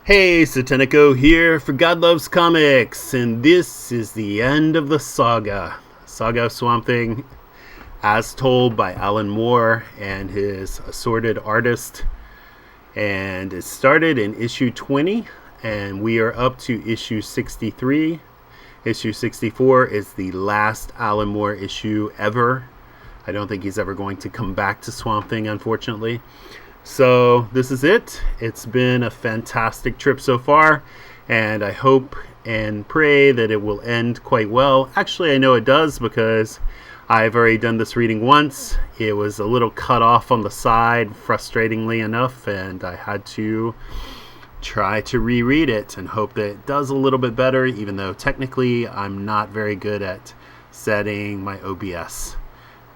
Hey, Satanico here for Godlovescomics, and this is the end of the saga of Swamp Thing, as told by Alan Moore and his assorted artist. And it started in issue 20, and we are up to issue 63. Issue 64 is the last Alan Moore issue ever. I don't think he's ever going to come back to Swamp Thing, unfortunately. So this is it. It's been a fantastic trip so far, and I hope and pray that it will end quite well. Actually, I know it does because I've already done this reading once. It was a little cut off on the side, frustratingly enough, and I had to try to reread it and hope that it does a little bit better, even though technically I'm not very good at setting my OBS.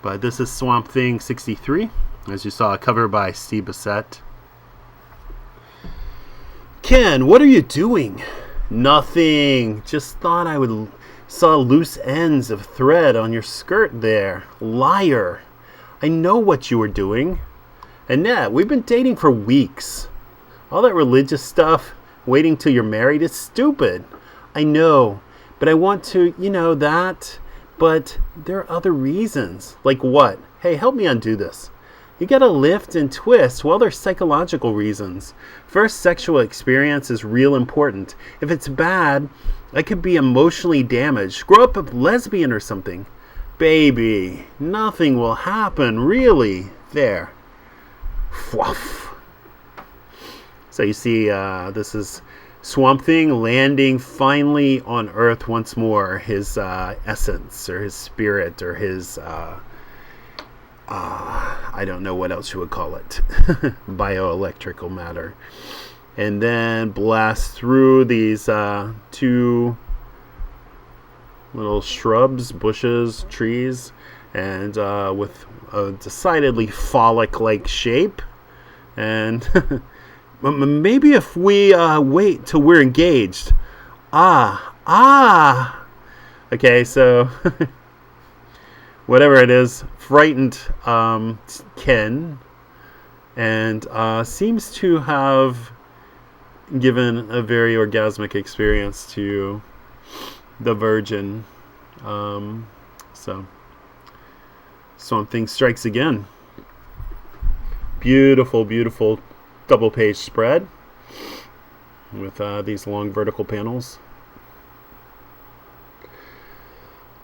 But this is Swamp Thing 63. As you saw, a cover by Steve Bissett. Ken, what are you doing? Nothing. Just thought I would saw loose ends of thread on your skirt there. Liar. I know what you were doing. Annette, we've been dating for weeks. All that religious stuff, waiting till you're married, is stupid. I know, but I want to, that. But there are other reasons. Like what? Hey, help me undo this. You gotta lift and twist. Well, there's psychological reasons. First, sexual experience is real important. If it's bad, I could be emotionally damaged. Grow up a lesbian or something. Baby, nothing will happen, really. There. Woof. So you see, this is Swamp Thing landing finally on Earth once more. His essence, or his spirit, or his... I don't know what else you would call it. Bioelectrical matter. And then blast through these two little shrubs, bushes, trees, and with a decidedly phallic-like shape. And maybe if we wait till we're engaged. Okay, so... whatever it is, frightened Ken, and seems to have given a very orgasmic experience to the Virgin. So Swamp Thing strikes again. Beautiful, beautiful double-page spread with these long vertical panels.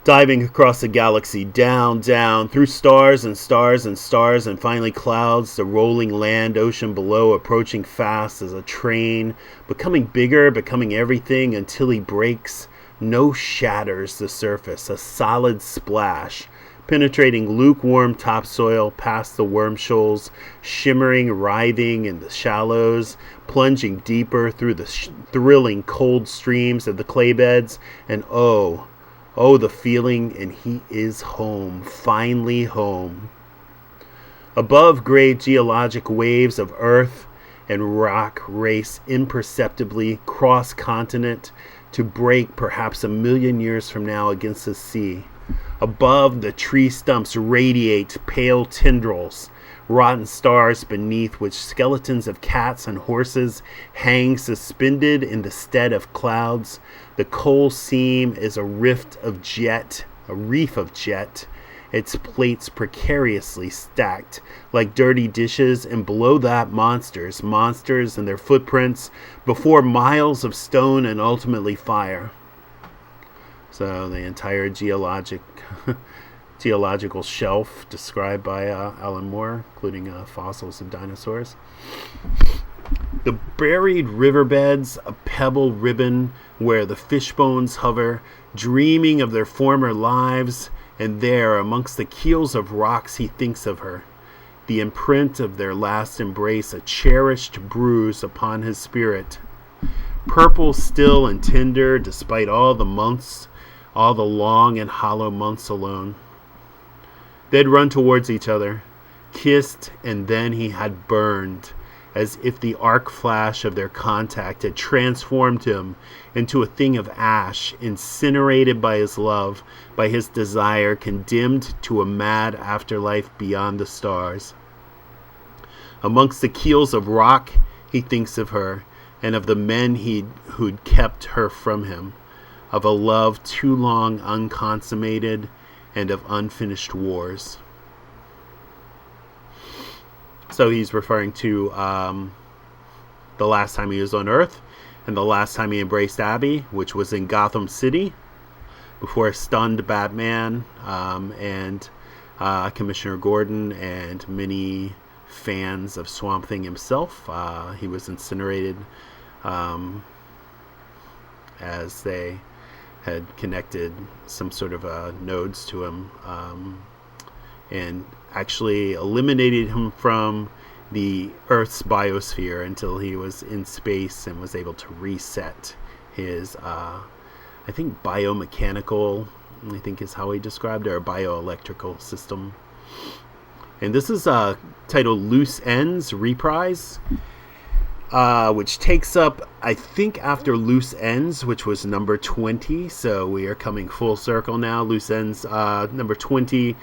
Diving across the galaxy, down, down, through stars and stars and stars, and finally clouds, the rolling land ocean below, approaching fast as a train, becoming bigger, becoming everything until he breaks. No shatters the surface, a solid splash, penetrating lukewarm topsoil past the worm shoals, shimmering, writhing in the shallows, plunging deeper through the thrilling cold streams of the clay beds, and oh, the feeling, and he is home, finally home. Above, great geologic waves of earth and rock race imperceptibly cross-continent to break perhaps 1,000,000 years from now against the sea. Above, the tree stumps radiate pale tendrils, rotten stars beneath which skeletons of cats and horses hang suspended in the stead of clouds. The coal seam is a reef of jet, its plates precariously stacked like dirty dishes, and below that monsters and their footprints before miles of stone and ultimately fire. So the entire geological shelf described by Alan Moore, including fossils of dinosaurs. The buried riverbeds, a pebble ribbon where the fish bones hover, dreaming of their former lives, and there, amongst the keels of rocks, he thinks of her. The imprint of their last embrace, a cherished bruise upon his spirit. Purple still and tender, despite all the months, all the long and hollow months alone. They'd run towards each other, kissed, and then he had burned, as if the arc flash of their contact had transformed him into a thing of ash, incinerated by his love, by his desire, condemned to a mad afterlife beyond the stars. Amongst the keels of rock, he thinks of her, and of the men who'd kept her from him, of a love too long unconsummated, and of unfinished wars. So he's referring to the last time he was on Earth, and the last time he embraced Abbey, which was in Gotham City, before a stunned Batman and Commissioner Gordon and many fans of Swamp Thing himself. He was incinerated as they had connected some sort of nodes to him and actually eliminated him from the Earth's biosphere until he was in space and was able to reset his, I think, biomechanical, I think is how he described it, or bioelectrical system. And this is titled Loose Ends Reprise, which takes up, I think, after Loose Ends, which was number 20. So we are coming full circle now. Loose Ends, number 20.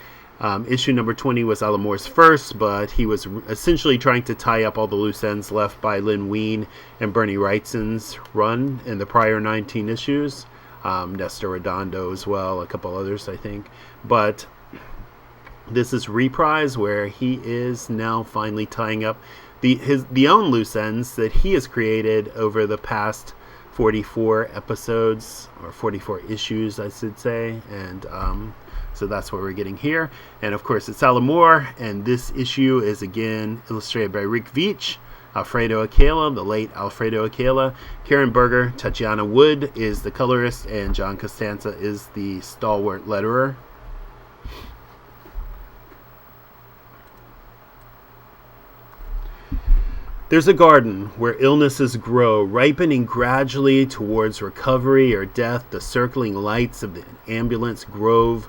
Issue number 20 was Alan Moore's first, but he was essentially trying to tie up all the loose ends left by Lynn Wein and Bernie Wrightson's run in the prior 19 issues. Nestor Redondo as well, a couple others, I think. But this is Reprise, where he is now finally tying up the own loose ends that he has created over the past 44 episodes, or 44 issues, I should say. And so that's what we're getting here. And of course, it's Alan Moore, and this issue is again illustrated by Rick Veitch, Alfredo Akela, the late Alfredo Akela. Karen Berger, Tatiana Wood is the colorist, and John Costanza is the stalwart letterer. There's a garden where illnesses grow, ripening gradually towards recovery or death. The circling lights of the ambulance grove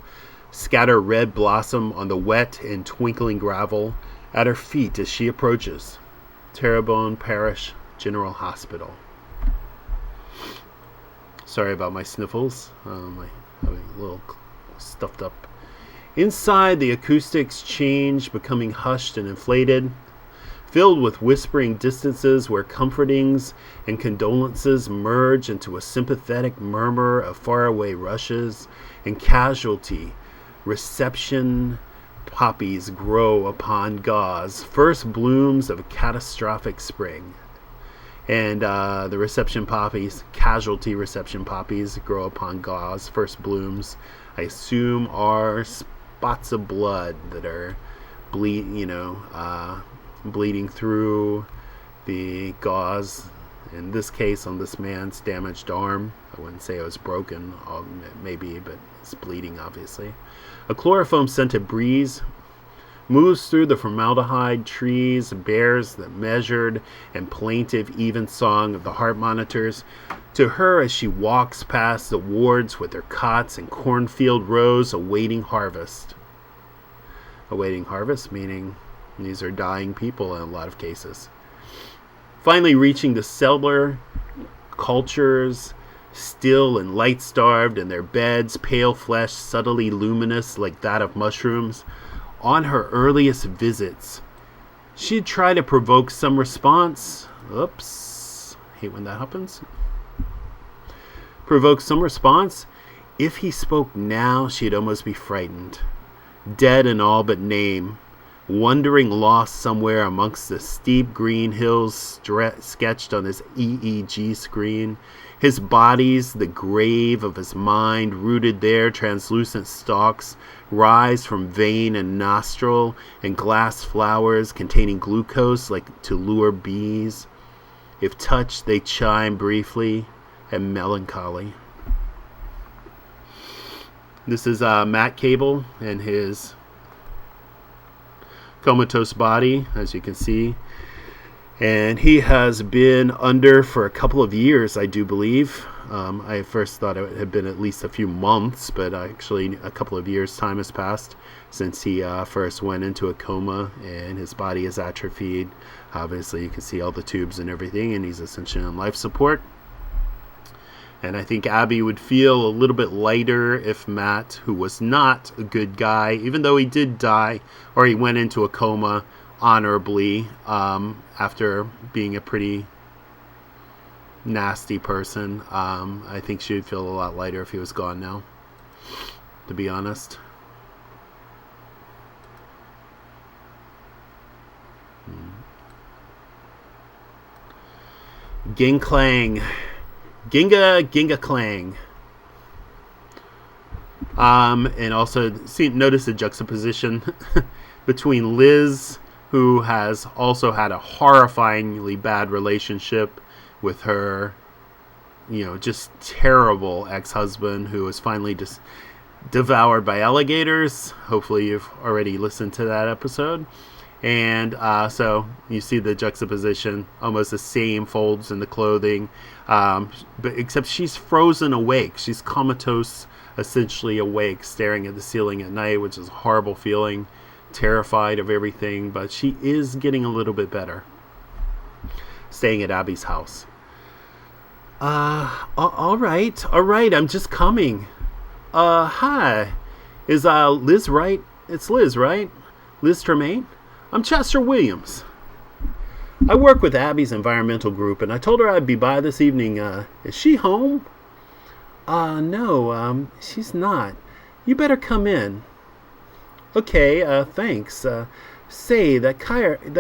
scatter red blossom on the wet and twinkling gravel at her feet as she approaches Terrebonne Parish General Hospital. Sorry about my sniffles. I'm a little stuffed up. Inside, the acoustics change, becoming hushed and inflated, filled with whispering distances where comfortings and condolences merge into a sympathetic murmur of faraway rushes, and casualty reception poppies grow upon gauze, first blooms of a catastrophic spring. And the reception poppies, casualty reception poppies, grow upon gauze, first blooms, I assume, are spots of blood that are bleeding through the gauze. In this case, on this man's damaged arm. I wouldn't say it was broken, maybe, but it's bleeding, obviously. A chloroform-scented breeze moves through the formaldehyde trees, bears the measured and plaintive even song of the heart monitors to her as she walks past the wards with their cots and cornfield rows awaiting harvest. Awaiting harvest, meaning these are dying people in a lot of cases. Finally reaching the cellar, cultures, still and light-starved in their beds, pale flesh subtly luminous like that of mushrooms. On her earliest visits, she'd try to provoke some response. Oops. Hate when that happens. Provoke some response. If he spoke now, she'd almost be frightened. Dead in all but name. Wandering lost somewhere amongst the steep green hills sketched on his EEG screen. His body's the grave of his mind, rooted there. Translucent stalks rise from vein and nostril, and glass flowers containing glucose like to lure bees. If touched, they chime briefly and melancholy. This is Matt Cable and his comatose body, as you can see. And he has been under for a couple of years, I do believe. I first thought it had been at least a few months, but actually a couple of years' time has passed since he first went into a coma, and his body is atrophied. Obviously, you can see all the tubes and everything, and he's essentially on life support. And I think Abbey would feel a little bit lighter if Matt, who was not a good guy, even though he did die, or he went into a coma honorably after being a pretty nasty person. I think she would feel a lot lighter if he was gone now, to be honest. Ging Clang. Ginga Clang. And also notice the juxtaposition between Liz, who has also had a horrifyingly bad relationship with her, just terrible ex-husband who was finally just devoured by alligators. Hopefully you've already listened to that episode. And so you see the juxtaposition, almost the same folds in the clothing, but except she's frozen awake. She's comatose, essentially awake, staring at the ceiling at night, which is a horrible feeling, terrified of everything, but she is getting a little bit better, staying at Abby's house. All right, I'm just coming. Hi, is Liz right? It's Liz, right? Liz Tremaine? I'm Chester Williams. I work with Abby's environmental group, and I told her I'd be by this evening. Is she home? No, she's not. You better come in. Okay, thanks. Say, that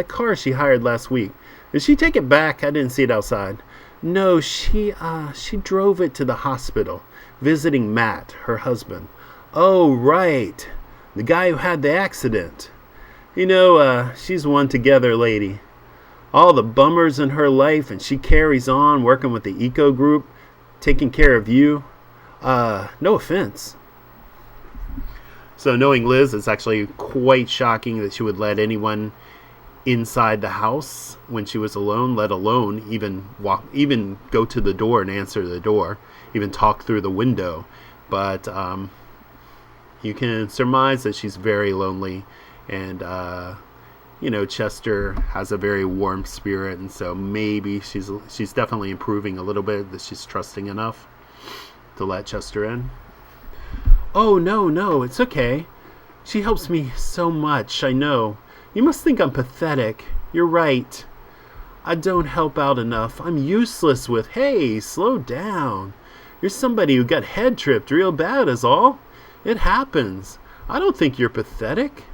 car she hired last week, did she take it back? I didn't see it outside. No, she drove it to the hospital, visiting Matt, her husband. Oh, right. The guy who had the accident. She's one together lady. All the bummers in her life, and she carries on working with the eco group, taking care of you. No offense. So knowing Liz, it's actually quite shocking that she would let anyone inside the house when she was alone, let alone even go to the door and answer the door, even talk through the window. But you can surmise that she's very lonely. And, Chester has a very warm spirit, and so maybe she's definitely improving a little bit, that she's trusting enough to let Chester in. Oh, no, it's okay. She helps me so much, I know. You must think I'm pathetic. You're right. I don't help out enough. I'm useless with, hey, slow down. You're somebody who got head tripped real bad is all. It happens. I don't think you're pathetic.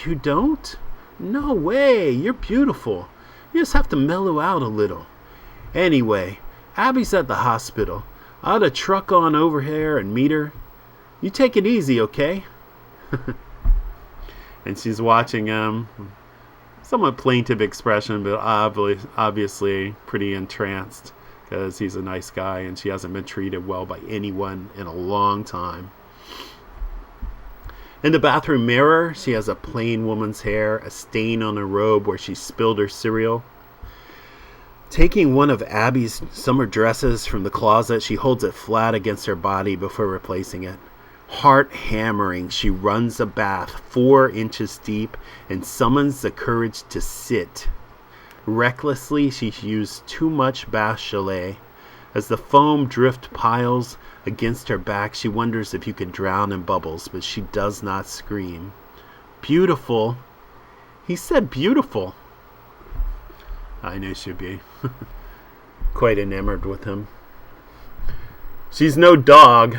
You don't? No way. You're beautiful. You just have to mellow out a little. Anyway, Abby's at the hospital. I ought to truck on over here and meet her. You take it easy, okay? And she's watching him. Somewhat plaintive expression, but obviously pretty entranced, because he's a nice guy and she hasn't been treated well by anyone in a long time. In the bathroom mirror, she has a plain woman's hair, a stain on her robe where she spilled her cereal. Taking one of Abby's summer dresses from the closet, she holds it flat against her body before replacing it. Heart hammering, she runs a bath 4 inches deep and summons the courage to sit. Recklessly, she used too much bath chalet. As the foam drift piles against her back, she wonders if you could drown in bubbles, but she does not scream. Beautiful. He said beautiful. I knew she'd be quite enamored with him. She's no dog.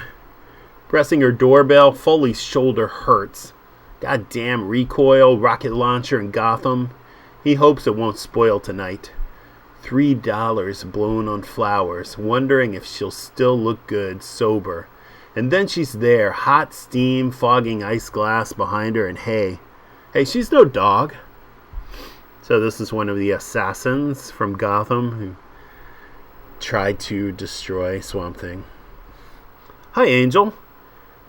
Pressing her doorbell, Foley's shoulder hurts. Goddamn recoil, rocket launcher in Gotham. He hopes it won't spoil tonight. $3 blown on flowers, wondering if she'll still look good, sober. And then she's there, hot steam fogging ice glass behind her, and hey, she's no dog. So this is one of the assassins from Gotham who tried to destroy Swamp Thing. Hi, Angel.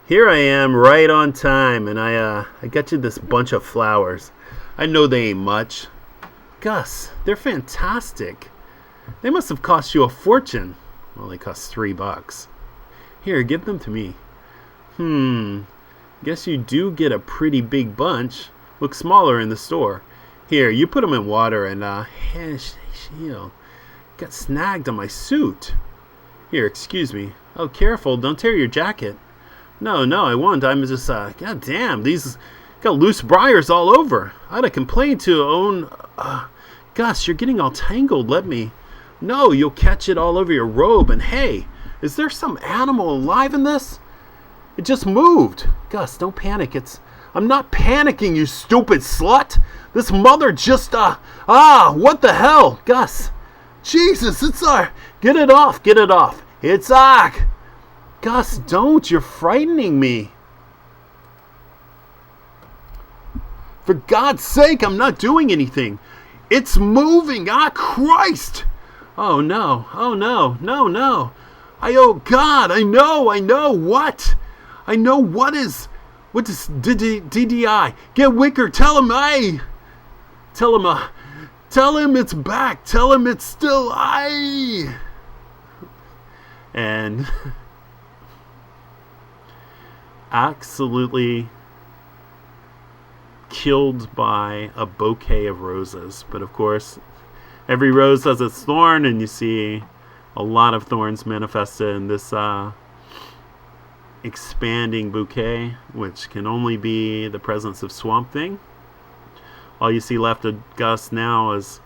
Here I am, right on time, and I got you this bunch of flowers. I know they ain't much. Gus, they're fantastic. They must have cost you a fortune. Well, they cost $3. Here, give them to me. Guess you do get a pretty big bunch. Look smaller in the store. Here, you put them in water and, got snagged on my suit. Here, excuse me. Oh, careful, don't tear your jacket. No, I won't. I'm just, god damn, these got loose briars all over. I'd have complained to own, Gus, you're getting all tangled. Let me No, you'll catch it all over your robe. And hey, is there some animal alive in this? It just moved. Gus, don't panic. I'm not panicking, you stupid slut. This mother just, what the hell? Gus, Jesus, get it off. It's, Gus, don't. You're frightening me. For God's sake, I'm not doing anything. It's moving. Christ. Oh, no. No. Oh, God, I know. What? I know what does DDI? Get Wicker, tell him, tell him it's back. Tell him it's still, And absolutely killed by a bouquet of roses. But of course, every rose has its thorn, and you see a lot of thorns manifested in this expanding bouquet, which can only be the presence of Swamp Thing. All you see left of Gus now is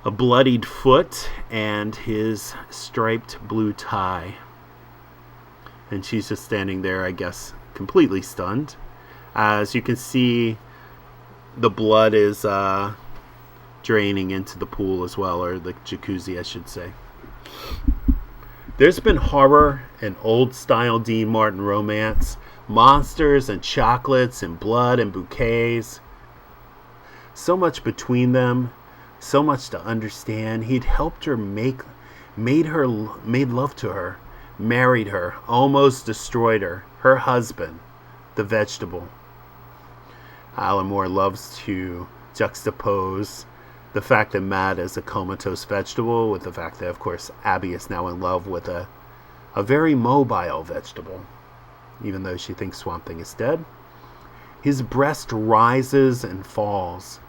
a bloodied foot and his striped blue tie. And she's just standing there, I guess, completely stunned. As you can see, the blood is draining into the pool as well, or the jacuzzi, I should say. There's been horror and old-style Dean Martin romance, monsters and chocolates and blood and bouquets. So much between them, so much to understand. He'd helped her made love to her, married her, almost destroyed her husband, the vegetable. Alan Moore loves to juxtapose the fact that Matt is a comatose vegetable with the fact that, of course, Abbey is now in love with a very mobile vegetable, even though she thinks Swamp Thing is dead. His breast rises and falls,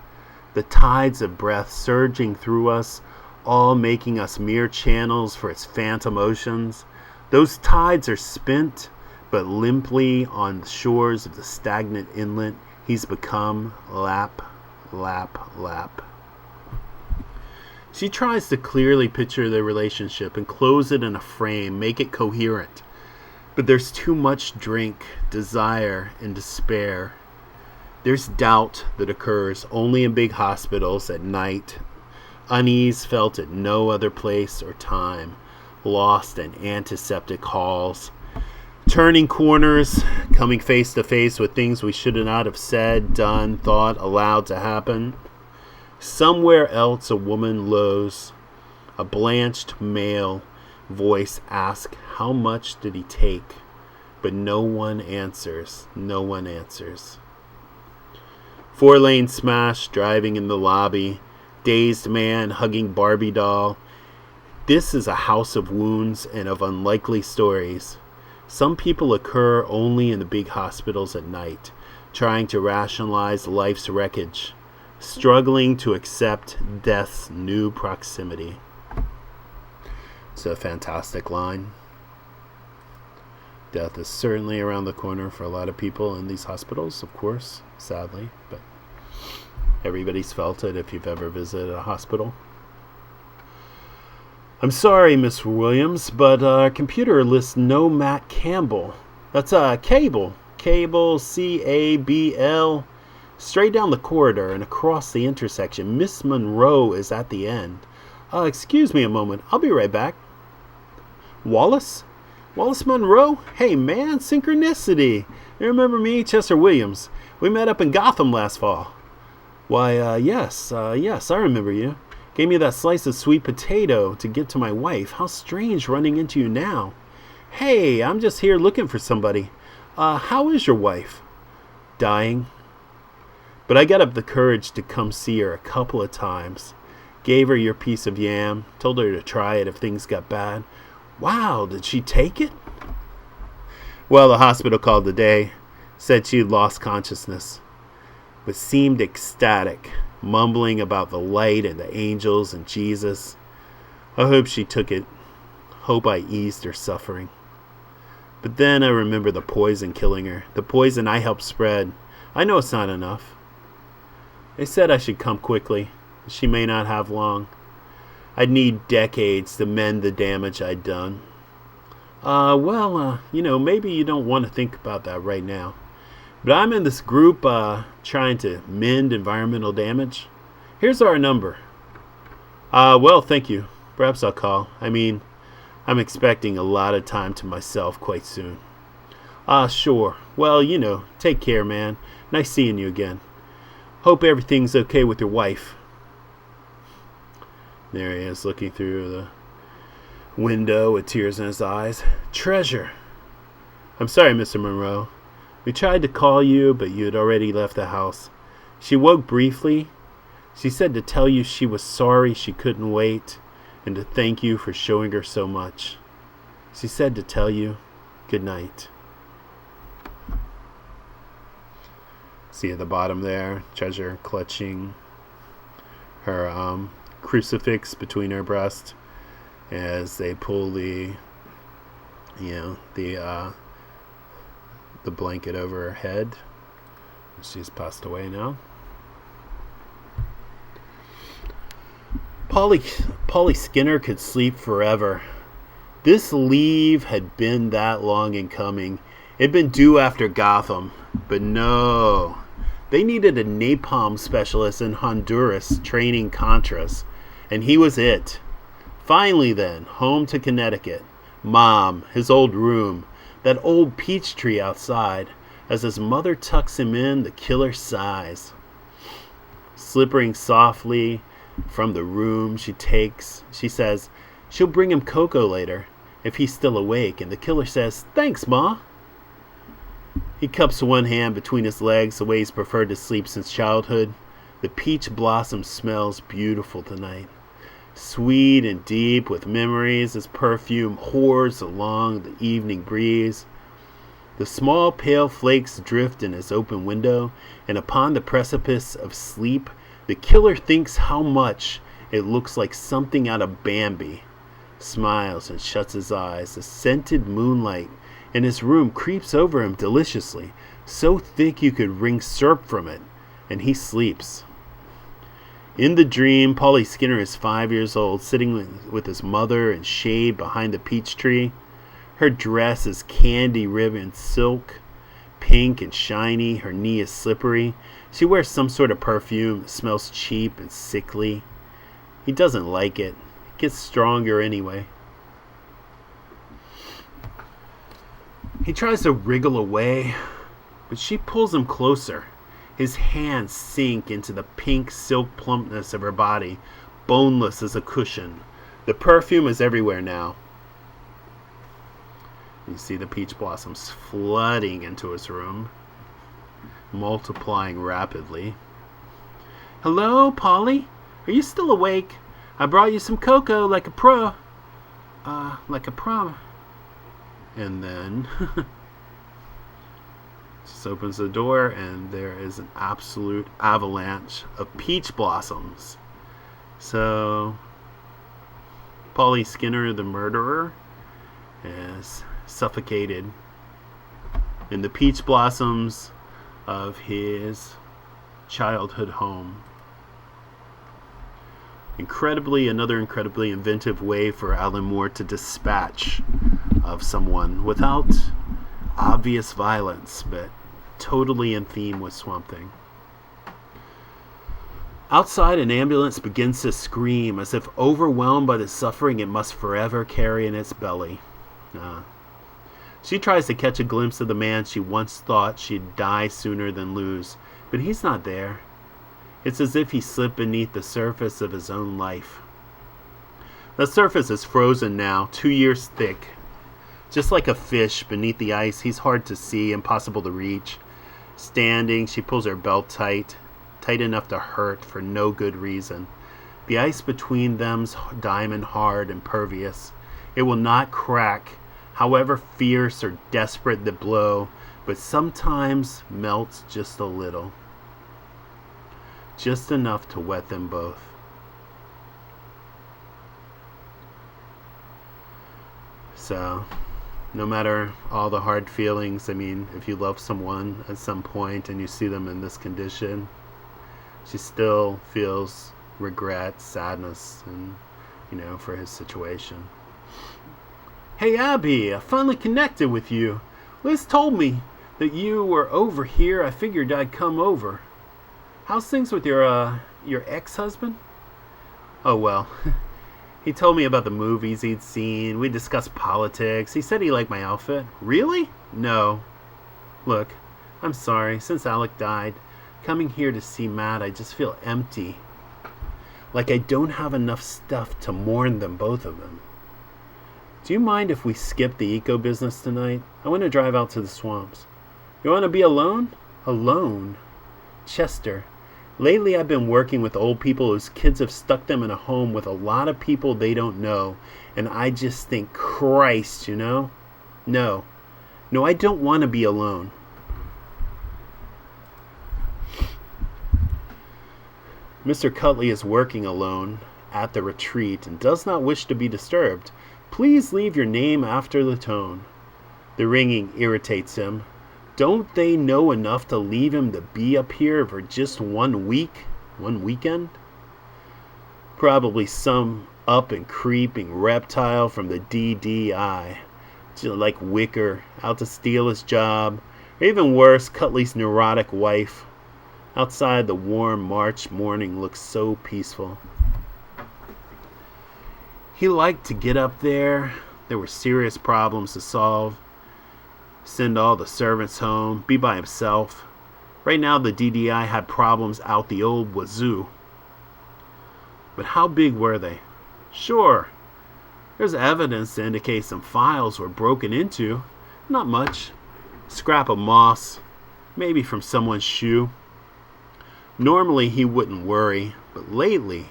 the tides of breath surging through us, all making us mere channels for its phantom oceans. Those tides are spent, but limply on the shores of the stagnant inlet, he's become lap. She tries to clearly picture their relationship and close it in a frame, make it coherent. But there's too much drink, desire, and despair. There's doubt that occurs only in big hospitals at night, unease felt at no other place or time, lost in antiseptic halls, turning corners, coming face to face with things we should not have said, done, thought, allowed to happen. Somewhere else a woman lows, a blanched male voice asks, how much did he take? But no one answers. 4-lane smash, driving in the lobby, dazed man hugging Barbie doll. This is a house of wounds and of unlikely stories. Some people occur only in the big hospitals at night, trying to rationalize life's wreckage, struggling to accept death's new proximity. It's a fantastic line. Death is certainly around the corner for a lot of people in these hospitals, of course, sadly, but everybody's felt it if you've ever visited a hospital. I'm sorry, Miss Williams, but our computer lists no Matt Campbell. That's Cable, C-A-B-L. Straight down the corridor and across the intersection. Miss Monroe is at the end. Excuse me a moment. I'll be right back. Wallace? Wallace Monroe? Hey, man, synchronicity. You remember me, Chester Williams? We met up in Gotham last fall. Why, yes, I remember you. Gave me that slice of sweet potato to get to my wife. How strange running into you now. Hey, I'm just here looking for somebody. How is your wife? Dying. But I got up the courage to come see her a couple of times. Gave her your piece of yam. Told her to try it if things got bad. Wow, did she take it? Well, the hospital called today. Said she had lost consciousness. But seemed ecstatic. Mumbling about the light and the angels and Jesus. I hope she took it. Hope I eased her suffering. But then I remember the poison killing her. The poison I helped spread. I know it's not enough. They said I should come quickly. She may not have long. I'd need decades to mend the damage I'd done. Maybe you don't want to think about that right now. But I'm in this group trying to mend environmental damage. Here's our number. Thank you. Perhaps I'll call. I'm expecting a lot of time to myself quite soon. Sure. Well, take care, man. Nice seeing you again. Hope everything's okay with your wife. There he is, looking through the window with tears in his eyes. Treasure. I'm sorry, Mr. Monroe. We tried to call you, but you had already left the house. She woke briefly. She said to tell you she was sorry she couldn't wait, and to thank you for showing her so much. She said to tell you good night. See at the bottom there, Treasure clutching her crucifix between her breasts as they pull the blanket over her head. She's passed away now. Polly Skinner could sleep forever. This leave had been that long in coming. It'd been due after Gotham, but no. They needed a napalm specialist in Honduras training Contras, and he was it. Finally then, home to Connecticut. Mom, his old room, that old peach tree outside. As his mother tucks him in, the killer sighs. Slipping softly from the room she says she'll bring him cocoa later, if he's still awake, and the killer says, "Thanks, Ma." He cups one hand between his legs, the way he's preferred to sleep since childhood. The peach blossom smells beautiful tonight. Sweet and deep with memories, his perfume pours along the evening breeze. The small pale flakes drift in his open window, and upon the precipice of sleep, the killer thinks how much it looks like something out of Bambi. Smiles and shuts his eyes. The scented moonlight in his room creeps over him deliciously, so thick you could wring syrup from it, and he sleeps. In the dream, Polly Skinner is 5 years old, sitting with his mother in shade behind the peach tree. Her dress is candy ribbon silk, pink and shiny. Her knee is slippery. She wears some sort of perfume that smells cheap and sickly. He doesn't like it. It gets stronger anyway. He tries to wriggle away, but she pulls him closer. His hands sink into the pink silk plumpness of her body, boneless as a cushion. The perfume is everywhere now. You see the peach blossoms flooding into his room, multiplying rapidly. "Hello, Polly? Are you still awake? I brought you some cocoa like a prom. And then just opens the door, and there is an absolute avalanche of peach blossoms. So Polly Skinner, the murderer, is suffocated in the peach blossoms of his childhood home. Another incredibly inventive way for Alan Moore to dispatch of someone without obvious violence, but totally in theme with Swamp Thing. Outside, an ambulance begins to scream as if overwhelmed by the suffering it must forever carry in its belly. She tries to catch a glimpse of the man she once thought she'd die sooner than lose, but he's not there. It's as if he slipped beneath the surface of his own life. The surface is frozen now, 2 years thick. Just like a fish beneath the ice, he's hard to see, impossible to reach. Standing, she pulls her belt tight enough to hurt for no good reason. The ice between them's diamond hard and pervious. It will not crack, however fierce or desperate the blow, but sometimes melts just a little. Just enough to wet them both. So, no matter all the hard feelings, if you love someone at some point and you see them in this condition, she still feels regret, sadness, and for his situation. Hey, Abbey, I finally connected with you. Liz told me that you were over here. I figured I'd come over. How's things with your ex-husband? Oh, well, he told me about the movies he'd seen. We discussed politics. He said he liked my outfit. Really? No. Look, I'm sorry. Since Alec died, coming here to see Matt, I just feel empty. Like I don't have enough stuff to mourn them, both of them. Do you mind if we skip the eco business tonight? I want to drive out to the swamps. You want to be alone? Alone? Chester, lately I've been working with old people whose kids have stuck them in a home with a lot of people they don't know, and I just think, Christ, No, I don't want to be alone. Mr. Cutley is working alone at the retreat and does not wish to be disturbed. Please leave your name after the tone. The ringing irritates him. Don't they know enough to leave him to be up here for just 1 week? 1 weekend? Probably some up and creeping reptile from the DDI, like Wicker, out to steal his job, or even worse, Cutley's neurotic wife. Outside, the warm March morning looks so peaceful. He liked to get up there. There were serious problems to solve. Send all the servants home. Be by himself. Right now, the DDI had problems out the old wazoo. But how big were they? Sure, there's evidence to indicate some files were broken into. Not much. Scrap of moss. Maybe from someone's shoe. Normally, he wouldn't worry. But lately,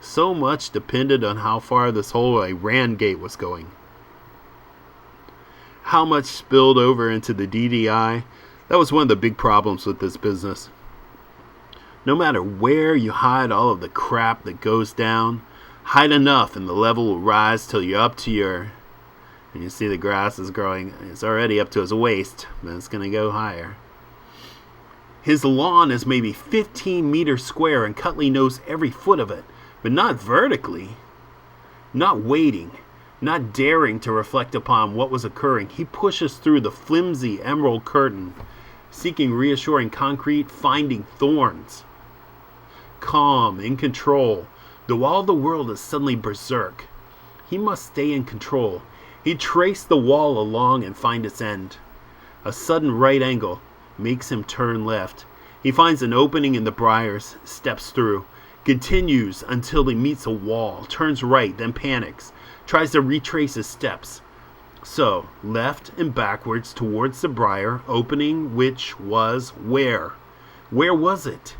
so much depended on how far this whole Iran gate was going. How much spilled over into the DDI? That was one of the big problems with this business. No matter where you hide all of the crap that goes down, hide enough and the level will rise till you're up to your... And you see the grass is growing. It's already up to his waist, but it's going to go higher. His lawn is maybe 15 meters square and Cutley knows every foot of it. But not vertically, not waiting, not daring to reflect upon what was occurring. He pushes through the flimsy emerald curtain, seeking reassuring concrete, finding thorns. Calm, in control, though all the world is suddenly berserk. He must stay in control. He traced the wall along and find its end. A sudden right angle makes him turn left. He finds an opening in the briars, steps through. Continues until he meets a wall, turns right, then panics, tries to retrace his steps. So, left and backwards towards the briar opening, which was where? Where was it?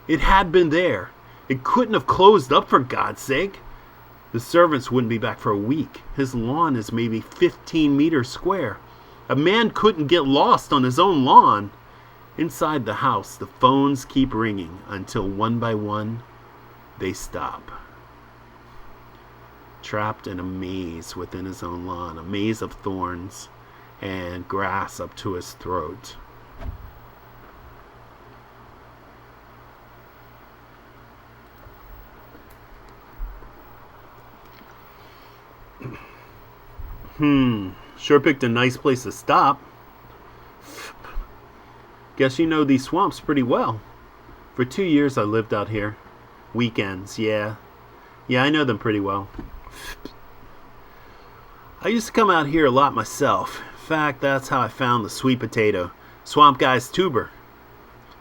It had been there. It couldn't have closed up, for God's sake. The servants wouldn't be back for a week. His lawn is maybe 15 meters square. A man couldn't get lost on his own lawn. Inside the house, the phones keep ringing until one by one, they stop. Trapped in a maze within his own lawn, a maze of thorns and grass up to his throat. Sure picked a nice place to stop. Guess you know these swamps pretty well. For 2 years I lived out here. Weekends, yeah. Yeah, I know them pretty well. I used to come out here a lot myself. In fact, that's how I found the sweet potato. Swamp Guy's tuber.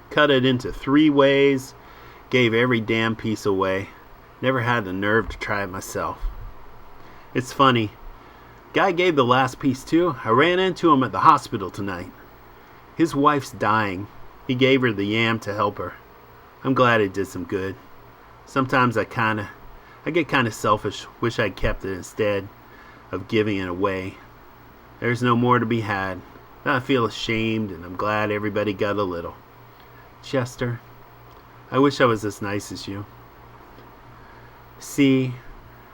Cut it into 3 ways. Gave every damn piece away. Never had the nerve to try it myself. It's funny. Guy gave the last piece too. I ran into him at the hospital tonight. His wife's dying. He gave her the yam to help her. I'm glad it did some good. Sometimes I get kind of selfish. Wish I'd kept it instead of giving it away. There's no more to be had. I feel ashamed and I'm glad everybody got a little. Chester, I wish I was as nice as you. See,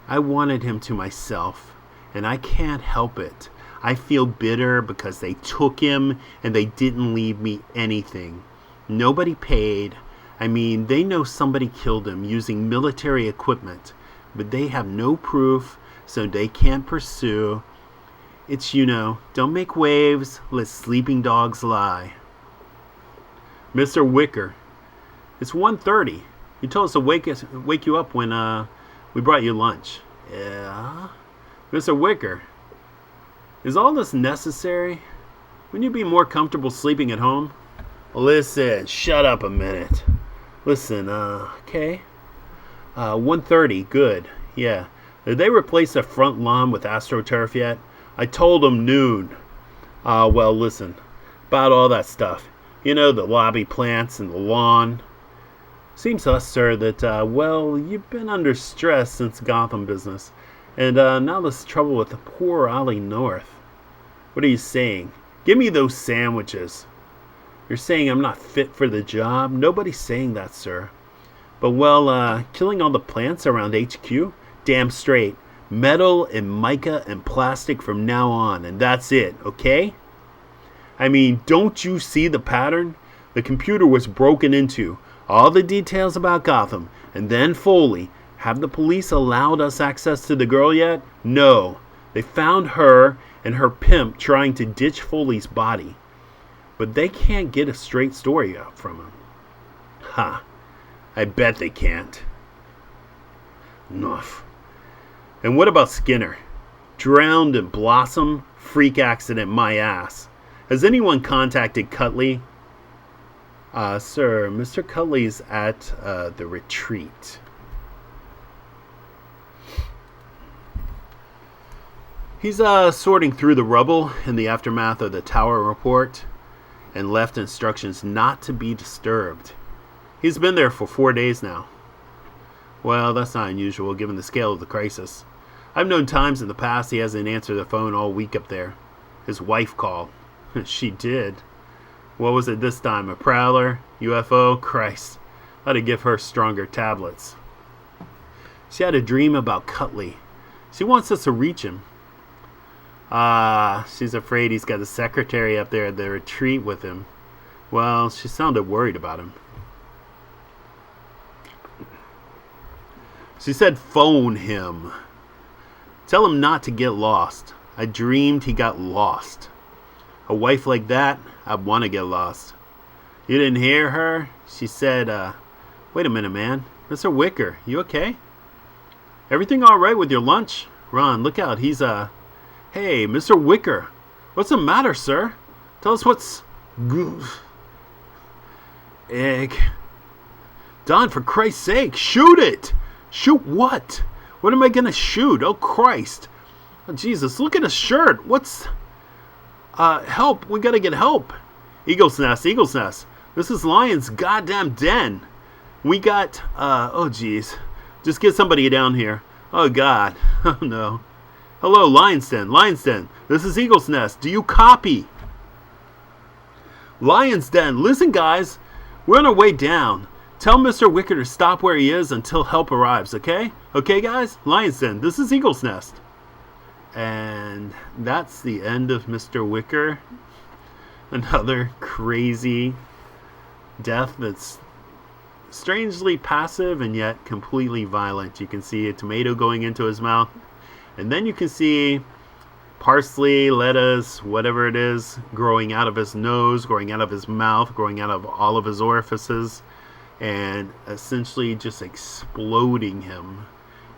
I wanted him to myself, and I can't help it. I feel bitter because they took him and they didn't leave me anything. Nobody paid. I mean, they know somebody killed him using military equipment. but they have no proof, so they can't pursue. It's, don't make waves, let sleeping dogs lie. Mr. Wicker, it's 1:30. You told us to wake you up when we brought you lunch. Yeah? Mr. Wicker, is all this necessary? Wouldn't you be more comfortable sleeping at home? Listen, shut up a minute. Listen, okay. 1:30, good. Yeah. Did they replace the front lawn with AstroTurf yet? I told them noon. Well, listen. About all that stuff. The lobby plants and the lawn. Seems to us, sir, that, you've been under stress since Gotham business. And now there's trouble with the poor Ollie North. What are you saying? Give me those sandwiches. You're saying I'm not fit for the job? Nobody's saying that, sir. But, killing all the plants around HQ? Damn straight. Metal and mica and plastic from now on, and that's it, okay? I mean, don't you see the pattern? The computer was broken into. All the details about Gotham, and then Foley. Have the police allowed us access to the girl yet? No. They found her and her pimp trying to ditch Foley's body. But they can't get a straight story out from him. Ha. I bet they can't. Enough. And what about Skinner? Drowned in Blossom? Freak accident, my ass. Has anyone contacted Cutley? Sir, Mr. Cutley's at the retreat. He's sorting through the rubble in the aftermath of the tower report and left instructions not to be disturbed. He's been there for 4 days now. Well, that's not unusual given the scale of the crisis. I've known times in the past he hasn't answered the phone all week up there. His wife called. She did. What was it this time? A prowler? UFO? Christ. I ought to give her stronger tablets. She had a dream about Cutley. She wants us to reach him. She's afraid he's got a secretary up there at the retreat with him. Well, she sounded worried about him. She said phone him. Tell him not to get lost. I dreamed he got lost. A wife like that, I'd want to get lost. You didn't hear her? She said, wait a minute, man. Mr. Wicker, you okay? Everything all right with your lunch? Ron, look out. He's, Hey, Mr. Wicker. What's the matter, sir? Tell us what's... Egg. Don, for Christ's sake, shoot it! Shoot what? What am I gonna shoot? Oh, Christ. Oh, Jesus, look at his shirt. What's... help. We gotta get help. Eagle's Nest, Eagle's Nest. This is Lion's goddamn den. We got... oh, jeez. Just get somebody down here. Oh, God. Oh, no. Hello, Lion's Den. Lion's Den. This is Eagle's Nest. Do you copy? Lion's Den. Listen, guys. We're on our way down. Tell Mr. Wicker to stop where he is until help arrives, okay? Okay, guys? Lion's Den. This is Eagle's Nest. And that's the end of Mr. Wicker. Another crazy death that's strangely passive and yet completely violent. You can see a tomato going into his mouth. And then you can see parsley, lettuce, whatever it is, growing out of his nose, growing out of his mouth, growing out of all of his orifices, and essentially just exploding him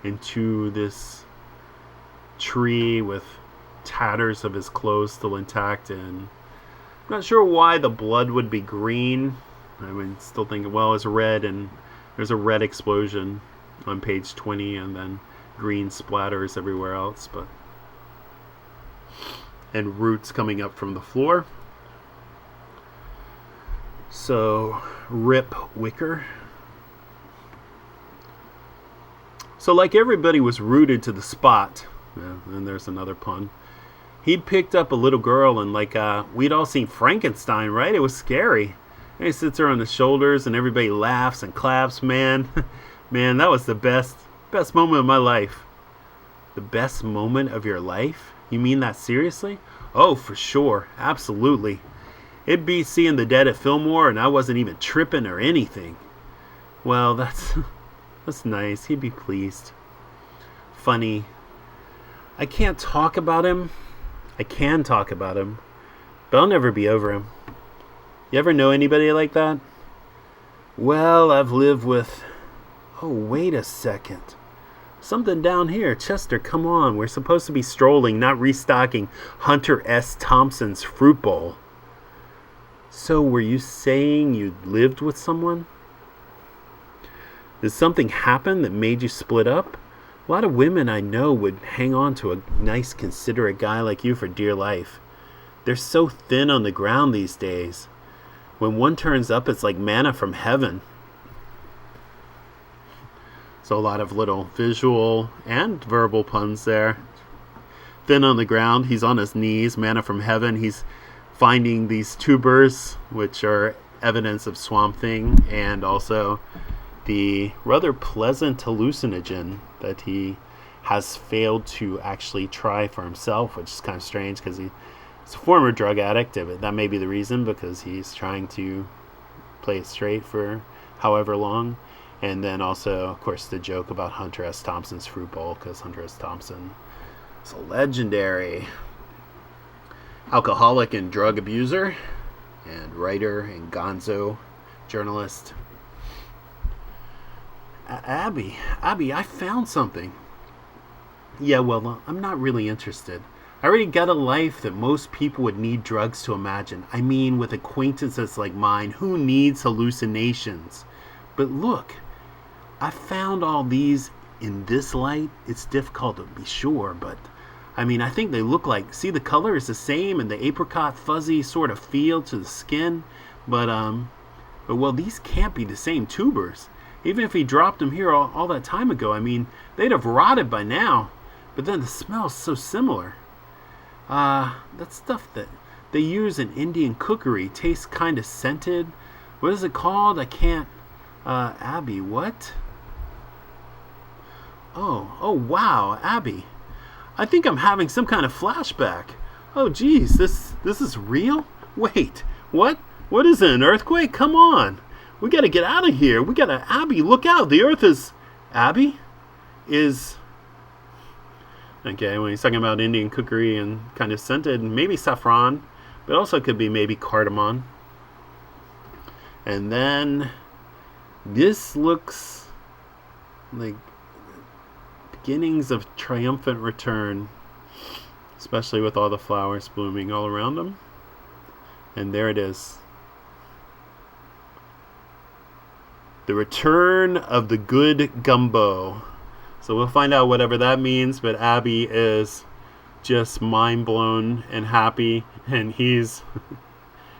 into this tree with tatters of his clothes still intact. And I'm not sure why the blood would be green. I would still think, well, it's red, and there's a red explosion on page 20, and then green splatters everywhere else, but and roots coming up from the floor. So rip Wicker. So like everybody was rooted to the spot, and there's another pun, he'd picked up a little girl, and like we'd all seen Frankenstein, right? It was scary. And he sits her on the shoulders and everybody laughs and claps. Man, man, that was the best moment of my life. The best moment of your life? You mean that seriously? Oh, for sure. Absolutely. It'd be seeing the dead at Fillmore, and I wasn't even tripping or anything. Well, that's nice. He'd be pleased. funny. I can't talk about him. I can talk about him, but I'll never be over him. You ever know anybody like that? Well, I've lived with... Oh, wait a second. Something down here. Chester, come on. We're supposed to be strolling, not restocking Hunter S. Thompson's fruit bowl. So, were you saying you lived with someone? Did something happen that made you split up? A lot of women I know would hang on to a nice, considerate guy like you for dear life. They're so thin on the ground these days. When one turns up, it's like manna from heaven. So a lot of little visual and verbal puns there. Thin on the ground, he's on his knees, manna from heaven. He's finding these tubers, which are evidence of Swamp Thing, and also the rather pleasant hallucinogen that he has failed to actually try for himself, which is kind of strange because he's a former drug addict. That may be the reason, because he's trying to play it straight for however long. And then also, of course, the joke about Hunter S. Thompson's fruit bowl, because Hunter S. Thompson is a legendary alcoholic and drug abuser and writer and gonzo journalist. Abbey, I found something. Yeah, well, I'm not really interested. I already got a life that most people would need drugs to imagine. I mean, with acquaintances like mine, who needs hallucinations? But look, I found all these in this light. It's difficult to be sure, but I mean, I think they look like, see, the color is the same and the apricot fuzzy sort of feel to the skin, but well, these can't be the same tubers. Even if he dropped them here all that time ago, I mean, they'd have rotted by now. But then the smell's so similar. That stuff that they use in Indian cookery tastes kind of scented. What is it called? I can't... Abbey, what? Oh, wow, Abbey. I think I'm having some kind of flashback. Oh, geez, this is real? Wait, what? What is it, an earthquake? Come on. We gotta get out of here. We gotta... Abbey, look out. The earth is... Abbey? Is... Okay, when he's talking about Indian cookery and kind of scented, maybe saffron, but also could be maybe cardamom. And then this looks like beginnings of triumphant return, especially with all the flowers blooming all around them. And there it is. The return of the good gumbo. So we'll find out whatever that means, but Abbey is just mind blown and happy, and he's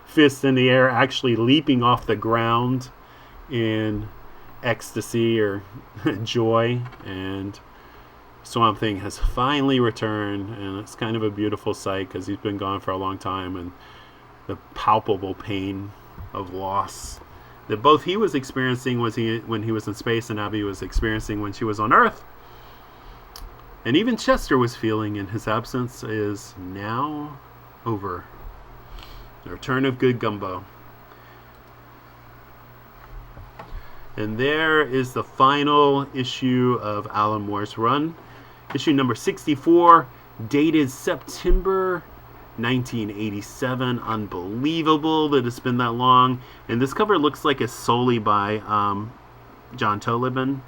fist in the air, actually leaping off the ground in ecstasy or joy. And Swamp Thing has finally returned, and it's kind of a beautiful sight because he's been gone for a long time, and the palpable pain of loss that both he was experiencing when he was in space, and Abbey was experiencing when she was on Earth. And even Chester was feeling in his absence is now over. The return of good gumbo. And there is the final issue of Alan Moore's run. Issue number 64, dated September 1987. Unbelievable that it's been that long. And this cover looks like it's solely by John Tolibin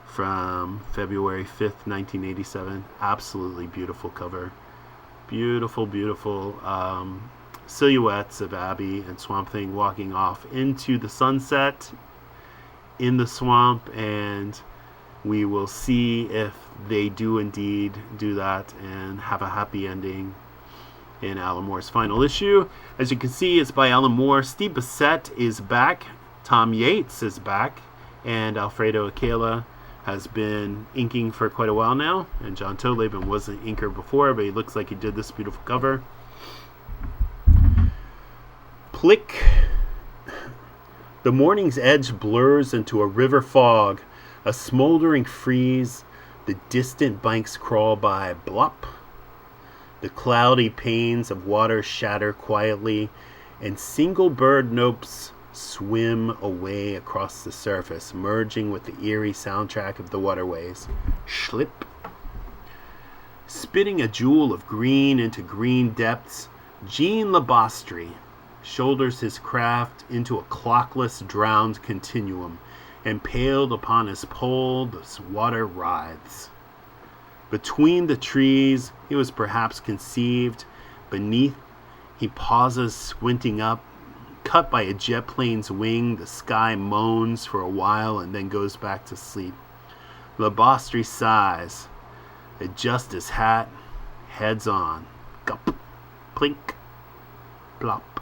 from February 5th, 1987. Absolutely beautiful cover. Beautiful, beautiful silhouettes of Abbey and Swamp Thing walking off into the sunset in the swamp, and we will see if they do indeed do that and have a happy ending in Alan Moore's final issue. As you can see, it's by Alan Moore. Steve Bissette is back. Tom Yates is back. And Alfredo Akela has been inking for quite a while now. And John Tolibin was an inker before, but he looks like he did this beautiful cover. Plick. The morning's edge blurs into a river fog. A smoldering freeze. The distant banks crawl by. Blop. The cloudy panes of water shatter quietly, and single bird nopes swim away across the surface, merging with the eerie soundtrack of the waterways. Schlip, Spitting a jewel of green into green depths, Jean Labastrie shoulders his craft into a clockless, drowned continuum. Impaled upon his pole, the water writhes. Between the trees, he was perhaps conceived. Beneath, he pauses, squinting up. Cut by a jet plane's wing, the sky moans for a while and then goes back to sleep. Labastrie sighs, adjusts his hat, heads on. Gup, plink, plop.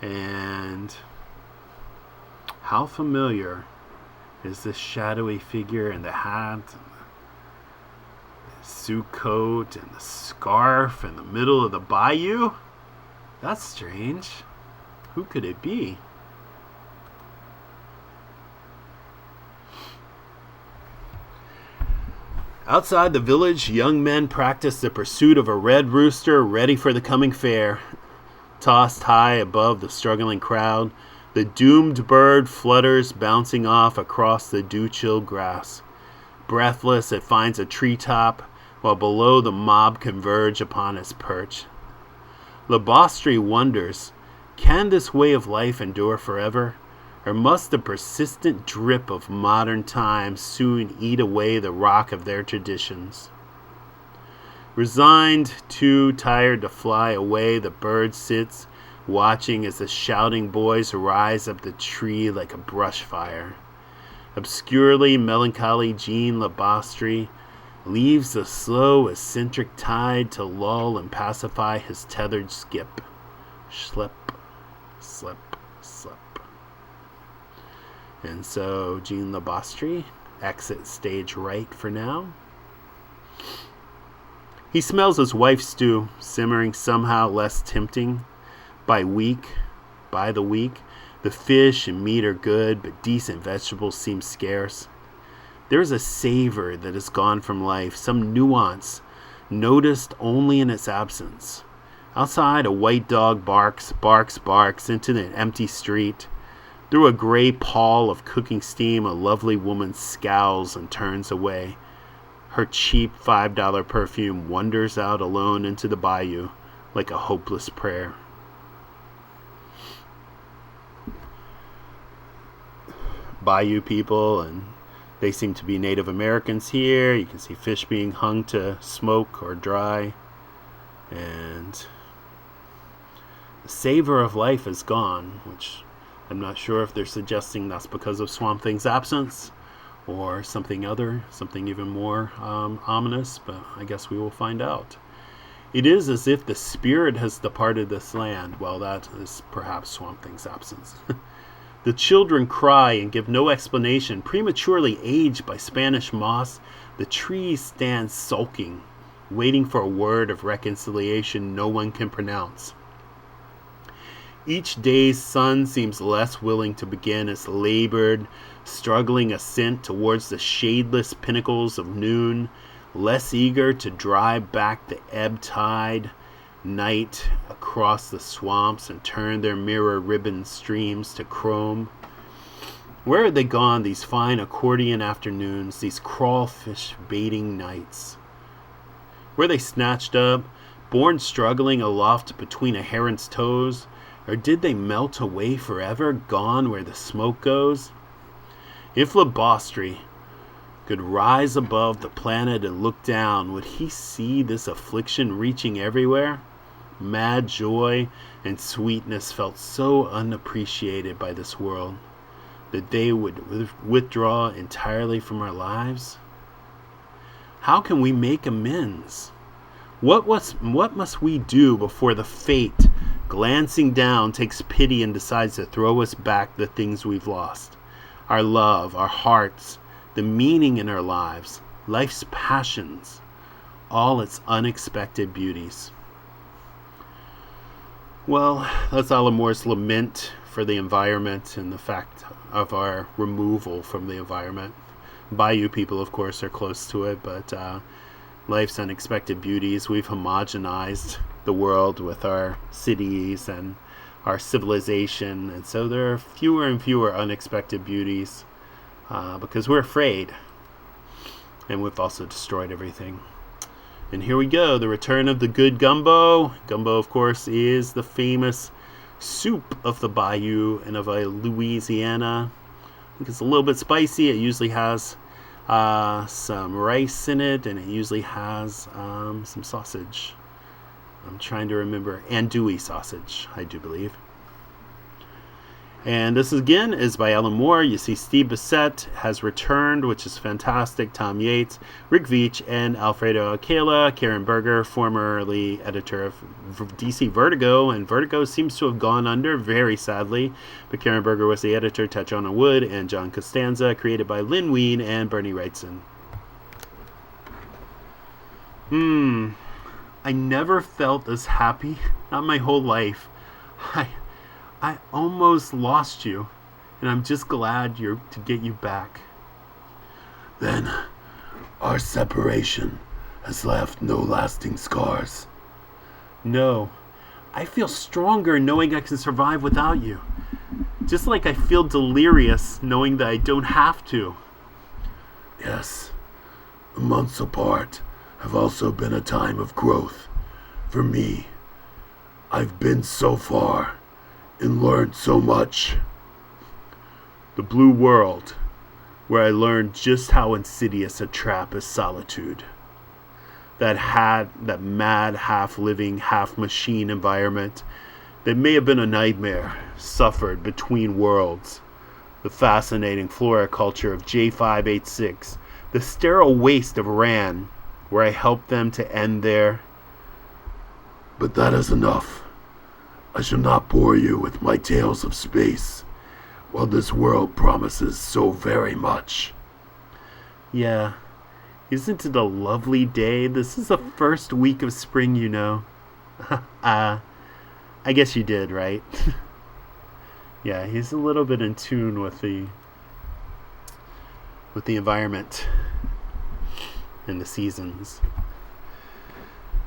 And how familiar is this shadowy figure in the hat, and the suit coat, and the scarf in the middle of the bayou? That's strange. Who could it be? Outside the village, young men practice the pursuit of a red rooster ready for the coming fair. Tossed high above the struggling crowd, the doomed bird flutters, bouncing off across the dew-chilled grass. Breathless, it finds a treetop, while below the mob converge upon its perch. Labastrie wonders, can this way of life endure forever? Or must the persistent drip of modern times soon eat away the rock of their traditions? Resigned, too tired to fly away, the bird sits, watching as the shouting boys rise up the tree like a brush fire. Obscurely melancholy Jean Labastrie leaves the slow eccentric tide to lull and pacify his tethered skip. Slip, slip, slip. And so Jean Labastrie exits stage right for now. He smells his wife's stew, simmering somehow less tempting. By the week, the fish and meat are good, but decent vegetables seem scarce. There is a savor that is gone from life, some nuance, noticed only in its absence. Outside, a white dog barks into an empty street. Through a gray pall of cooking steam, a lovely woman scowls and turns away. Her cheap $5 perfume wanders out alone into the bayou like a hopeless prayer. Bayou people, and they seem to be Native Americans here. You can see fish being hung to smoke or dry. And the savor of life is gone, which I'm not sure if they're suggesting that's because of Swamp Thing's absence or something even more ominous, but I guess we will find out. It is as if the spirit has departed this land. Well, that is perhaps Swamp Thing's absence. The children cry and give no explanation. Prematurely aged by Spanish moss, the trees stand sulking, waiting for a word of reconciliation no one can pronounce. Each day's sun seems less willing to begin its labored, struggling ascent towards the shadeless pinnacles of noon, less eager to drive back the ebb tide night across the swamps and turn their mirror-ribboned streams to chrome. Where are they gone, these fine accordion afternoons, these crawfish baiting nights? Were they snatched up, born struggling aloft between a heron's toes, or did they melt away forever, gone where the smoke goes? If Labastrie could rise above the planet and look down, would he see this affliction reaching everywhere? Mad joy and sweetness felt so unappreciated by this world that they would withdraw entirely from our lives? How can we make amends? What must we do before the fate, glancing down, takes pity and decides to throw us back the things we've lost? Our love, our hearts, the meaning in our lives, life's passions, all its unexpected beauties. Well, that's Alamore's lament for the environment and the fact of our removal from the environment. Bayou people, of course, are close to it, but life's unexpected beauties. We've homogenized the world with our cities and our civilization, and so there are fewer and fewer unexpected beauties because we're afraid. And we've also destroyed everything. And here we go, the return of the good gumbo. Gumbo, of course, is the famous soup of the bayou and of Louisiana. I think it's a little bit spicy. It usually has some rice in it, and it usually has some sausage. I'm trying to remember. Andouille sausage, I do believe. And this again is by Alan Moore. You see Steve Bissett has returned, which is fantastic. Tom Yates, Rick Veitch, and Alfredo Akela. Karen Berger, formerly editor of DC Vertigo, and Vertigo seems to have gone under, very sadly. But Karen Berger was the editor. Tatiana Wood and John Costanza, created by Lynn Wein and Bernie Wrightson. I never felt this happy, not my whole life. I almost lost you, and I'm just glad to get you back. Then, our separation has left no lasting scars. No, I feel stronger knowing I can survive without you. Just like I feel delirious knowing that I don't have to. Yes, the months apart have also been a time of growth. For me, I've been so far and learned so much. The blue world, where I learned just how insidious a trap is solitude. That mad, half-living, half-machine environment that may have been a nightmare, suffered between worlds. The fascinating floriculture of J586, the sterile waste of Ran, where I helped them to end their... But that is enough. I shall not bore you with my tales of space, while this world promises so very much. Yeah, isn't it a lovely day? This is the first week of spring, you know. I guess you did, right? Yeah, he's a little bit in tune with the environment and the seasons.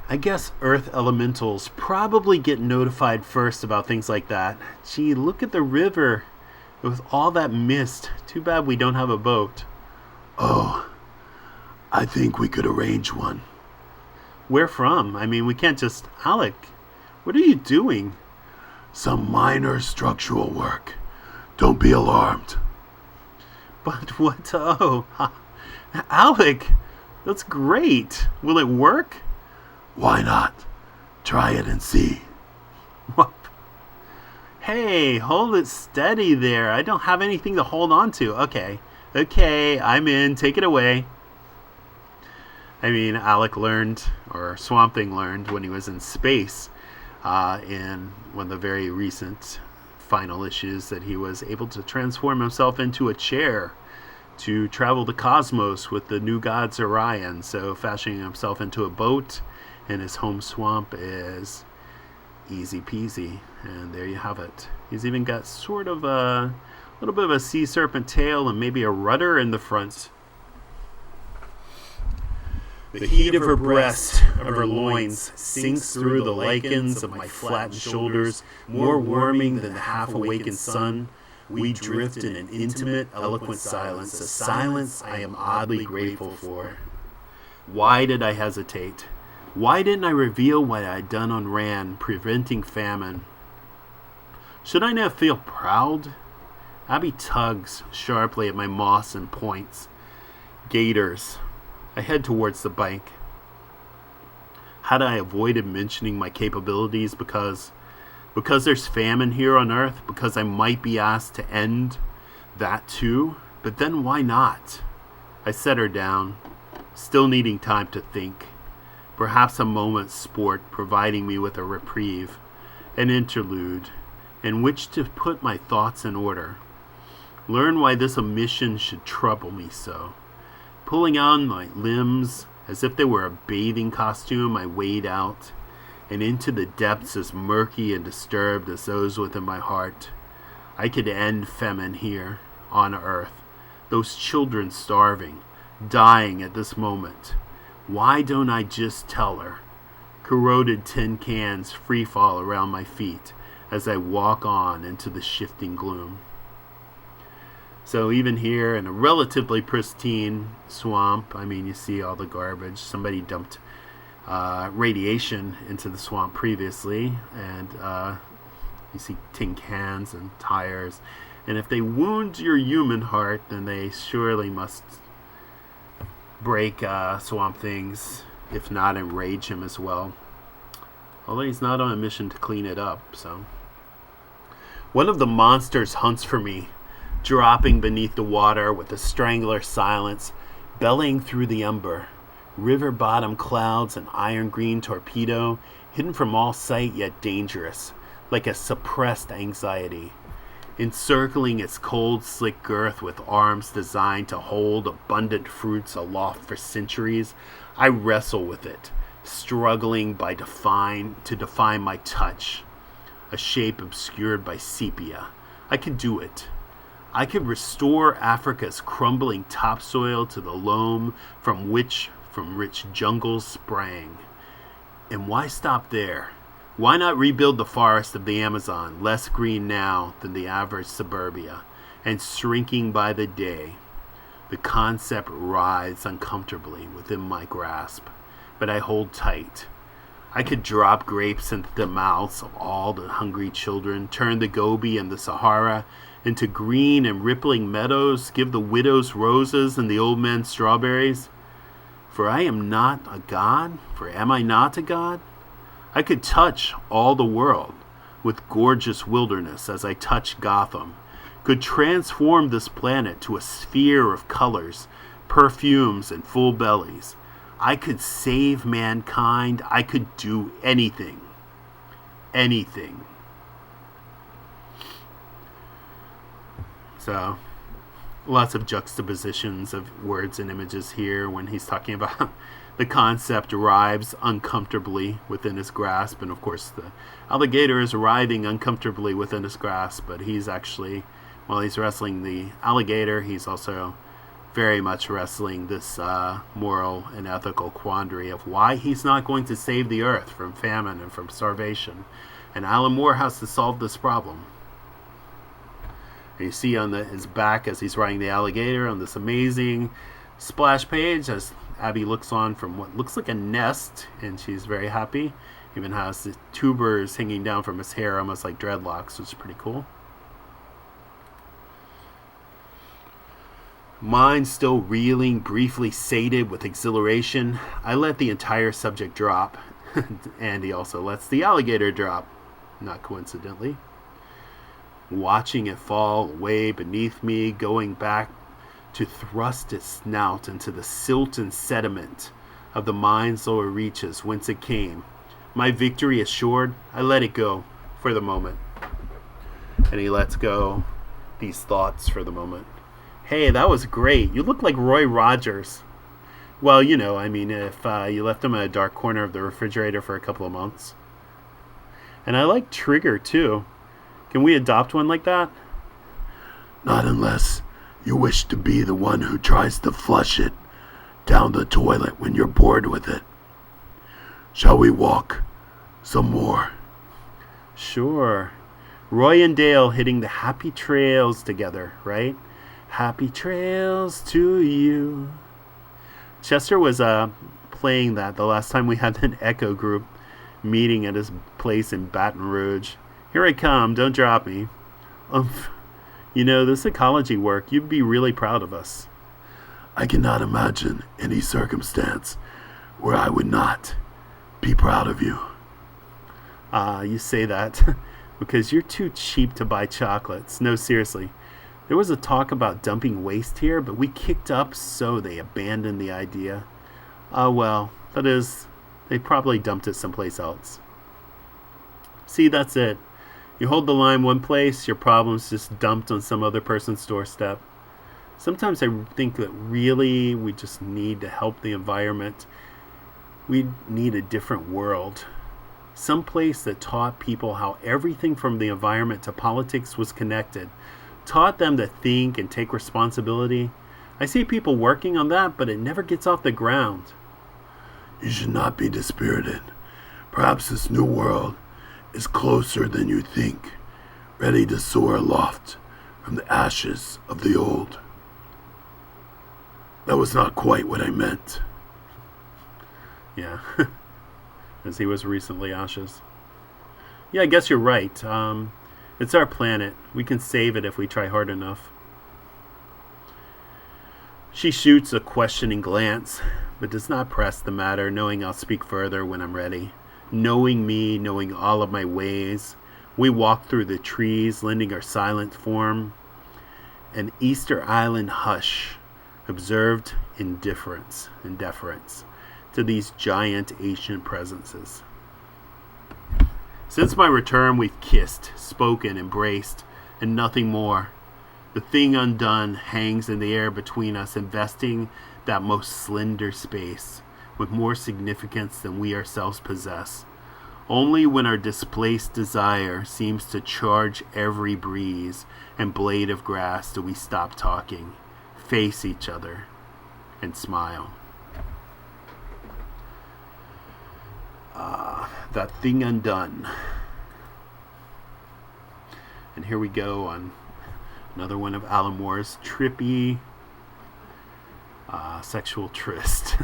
I guess Earth elementals probably get notified first about things like that. Gee, look at the river with all that mist. Too bad we don't have a boat. Oh, I think we could arrange one. Where from? I mean, we can't just... Alec, what are you doing? Some minor structural work. Don't be alarmed. But what? Oh, Alec, that's great. Will it work? Why not? Try it and see. What? Hey, hold it steady there. I don't have anything to hold on to. Okay, I'm in. Take it away. I mean, Alec learned, or Swamp Thing learned, when he was in space, in one of the very recent final issues, that he was able to transform himself into a chair to travel the cosmos with the new gods Orion. So fashioning himself into a boat in his home swamp is easy peasy. And there you have it. He's even got sort of a little bit of a sea serpent tail and maybe a rudder in the front. The heat of her breast, of her loins, sinks through the lichens of my flattened shoulders, more warming than the half-awakened sun. We drift in an intimate, eloquent silence, a silence I am oddly grateful for. Why did I hesitate? Why didn't I reveal what I had done on Ran, preventing famine? Should I not feel proud? Abbey tugs sharply at my moss and points. Gators. I head towards the bank. Had I avoided mentioning my capabilities because there's famine here on Earth, because I might be asked to end that too? But then why not? I set her down, still needing time to think. Perhaps a moment's sport providing me with a reprieve, an interlude, in which to put my thoughts in order. Learn why this omission should trouble me so. Pulling on my limbs as if they were a bathing costume, I wade out, and into the depths as murky and disturbed as those within my heart. I could end famine here, on Earth. Those children starving, dying at this moment. Why don't I just tell her? Corroded tin cans free fall around my feet as I walk on into the shifting gloom. So even here in a relatively pristine swamp, I mean, you see all the garbage. Somebody dumped radiation into the swamp previously, and you see tin cans and tires. And if they wound your human heart, then they surely must break Swamp Thing's, if not enrage him as well. Although he's not on a mission to clean it up, so. One of the monsters hunts for me, dropping beneath the water with a strangler silence, bellying through the umber. River bottom clouds, an iron green torpedo, hidden from all sight yet dangerous, like a suppressed anxiety. Encircling its cold, slick girth with arms designed to hold abundant fruits aloft for centuries, I wrestle with it, struggling to define my touch, a shape obscured by sepia. I could do it. I could restore Africa's crumbling topsoil to the loam from rich jungles sprang. And why stop there? Why not rebuild the forest of the Amazon, less green now than the average suburbia, and shrinking by the day? The concept writhes uncomfortably within my grasp, but I hold tight. I could drop grapes into the mouths of all the hungry children, turn the Gobi and the Sahara into green and rippling meadows, give the widows roses and the old men strawberries. For I am not a god, for am I not a god? I could touch all the world with gorgeous wilderness as I touch Gotham, could transform this planet to a sphere of colors, perfumes, and full bellies. I could save mankind. I could do anything. Anything. So, lots of juxtapositions of words and images here when he's talking about the concept arrives uncomfortably within his grasp. And of course, the alligator is arriving uncomfortably within his grasp, but he's actually, while he's wrestling the alligator, he's also very much wrestling this moral and ethical quandary of why he's not going to save the earth from famine and from starvation. And Alan Moore has to solve this problem. And you see on his back as he's riding the alligator on this amazing splash page as Abbey looks on from what looks like a nest, and she's very happy. Even has the tubers hanging down from his hair, almost like dreadlocks, which is pretty cool. Mind still reeling, briefly sated with exhilaration, I let the entire subject drop. And he also lets the alligator drop, not coincidentally. Watching it fall away beneath me, going back to thrust its snout into the silt and sediment of the mind's lower reaches whence it came. My victory assured, I let it go for the moment. And he lets go these thoughts for the moment. Hey, that was great. You look like Roy Rogers. Well, you know, I mean, if you left him in a dark corner of the refrigerator for a couple of months. And I like Trigger, too. Can we adopt one like that? Not unless you wish to be the one who tries to flush it down the toilet when you're bored with it. Shall we walk some more? Sure. Roy and Dale hitting the happy trails together, right? Happy trails to you. Chester was playing that the last time we had an Echo group meeting at his place in Baton Rouge. Here I come, don't drop me. You know, this ecology work, you'd be really proud of us. I cannot imagine any circumstance where I would not be proud of you. You say that because you're too cheap to buy chocolates. No, seriously. There was a talk about dumping waste here, but we kicked up, so they abandoned the idea. Well, that is, they probably dumped it someplace else. See, that's it. You hold the line one place, your problem's just dumped on some other person's doorstep. Sometimes I think that really we just need to help the environment. We need a different world. Some place that taught people how everything from the environment to politics was connected. Taught them to think and take responsibility. I see people working on that, but it never gets off the ground. You should not be dispirited. Perhaps this new world is closer than you think, ready to soar aloft from the ashes of the old. That was not quite what I meant. Yeah, as he was recently ashes. Yeah, I guess you're right. It's our planet. We can save it if we try hard enough. She shoots a questioning glance, but does not press the matter, knowing I'll speak further when I'm ready. Knowing me, knowing all of my ways, we walk through the trees, lending our silent form. An Easter Island hush, observed in deference to these giant ancient presences. Since my return, we've kissed, spoken, embraced, and nothing more. The thing undone hangs in the air between us, investing that most slender space with more significance than we ourselves possess. Only when our displaced desire seems to charge every breeze and blade of grass do we stop talking, face each other, and smile. That thing undone. And here we go on another one of Alan Moore's trippy sexual tryst.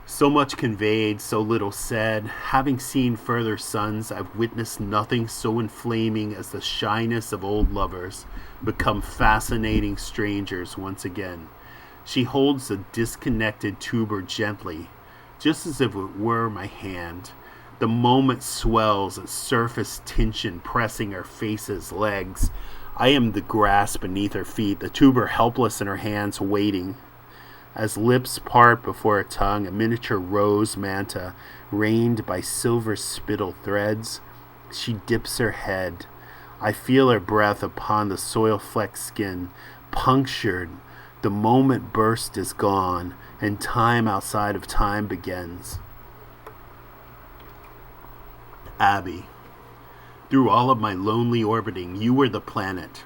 So much conveyed, so little said. Having seen further suns, I've witnessed nothing so inflaming as the shyness of old lovers become fascinating strangers once again. She holds the disconnected tuber gently, just as if it were my hand. The moment swells at surface tension pressing her face's legs. I am the grass beneath her feet, the tuber helpless in her hands waiting. As lips part before her tongue, a miniature rose manta, rained by silver spittle threads, she dips her head. I feel her breath upon the soil-flecked skin, punctured. The moment burst is gone, and time outside of time begins. Abbey. Through all of my lonely orbiting, you were the planet,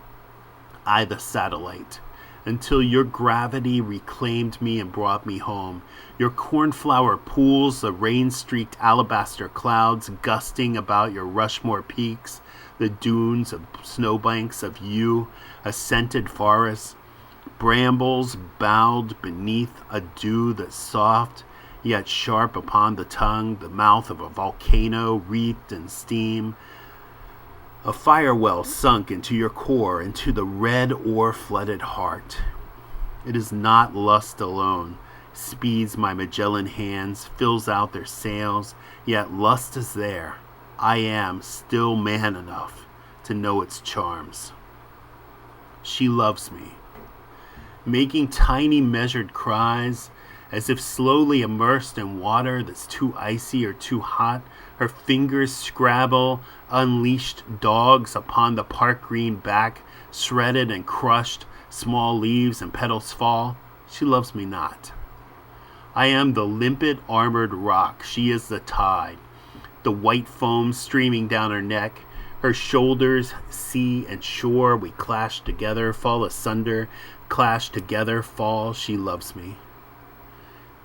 I the satellite, until your gravity reclaimed me and brought me home. Your cornflower pools, the rain-streaked alabaster clouds gusting about your Rushmore peaks, the dunes of snowbanks of you, a scented forest, brambles bowed beneath a dew that's soft, yet sharp upon the tongue, the mouth of a volcano wreathed in steam. A firewell sunk into your core, into the red ore-flooded heart. It is not lust alone, speeds my Magellan hands, fills out their sails, yet lust is there. I am still man enough to know its charms. She loves me, making tiny measured cries, as if slowly immersed in water that's too icy or too hot. Her fingers scrabble unleashed dogs upon the park green back, shredded and crushed, small leaves and petals fall. She loves me not. I am the limpid armored rock. She is the tide. The white foam streaming down her neck. Her shoulders, sea and shore, we clash together, fall asunder, clash together, fall. She loves me.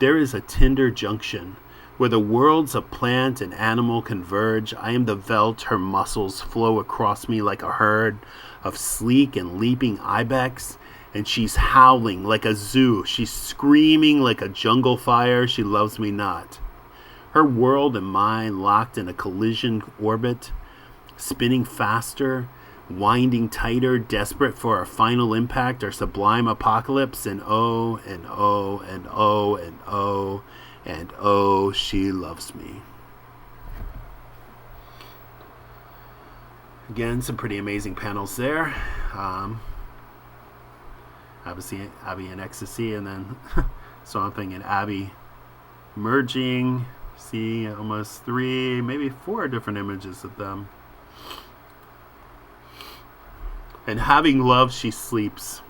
There is a tender junction where the worlds of plant and animal converge. I am the veldt, her muscles flow across me like a herd of sleek and leaping ibex, and she's howling like a zoo. She's screaming like a jungle fire. She loves me not. Her world and mine locked in a collision orbit, spinning faster, winding tighter, desperate for our final impact, our sublime apocalypse, and oh, and oh, and oh, and oh, and oh, she loves me. Again, some pretty amazing panels there. Obviously, Abbey and Ecstasy, and then Swamping and Abbey merging. See almost 3, maybe 4 different images of them. And having love, she sleeps.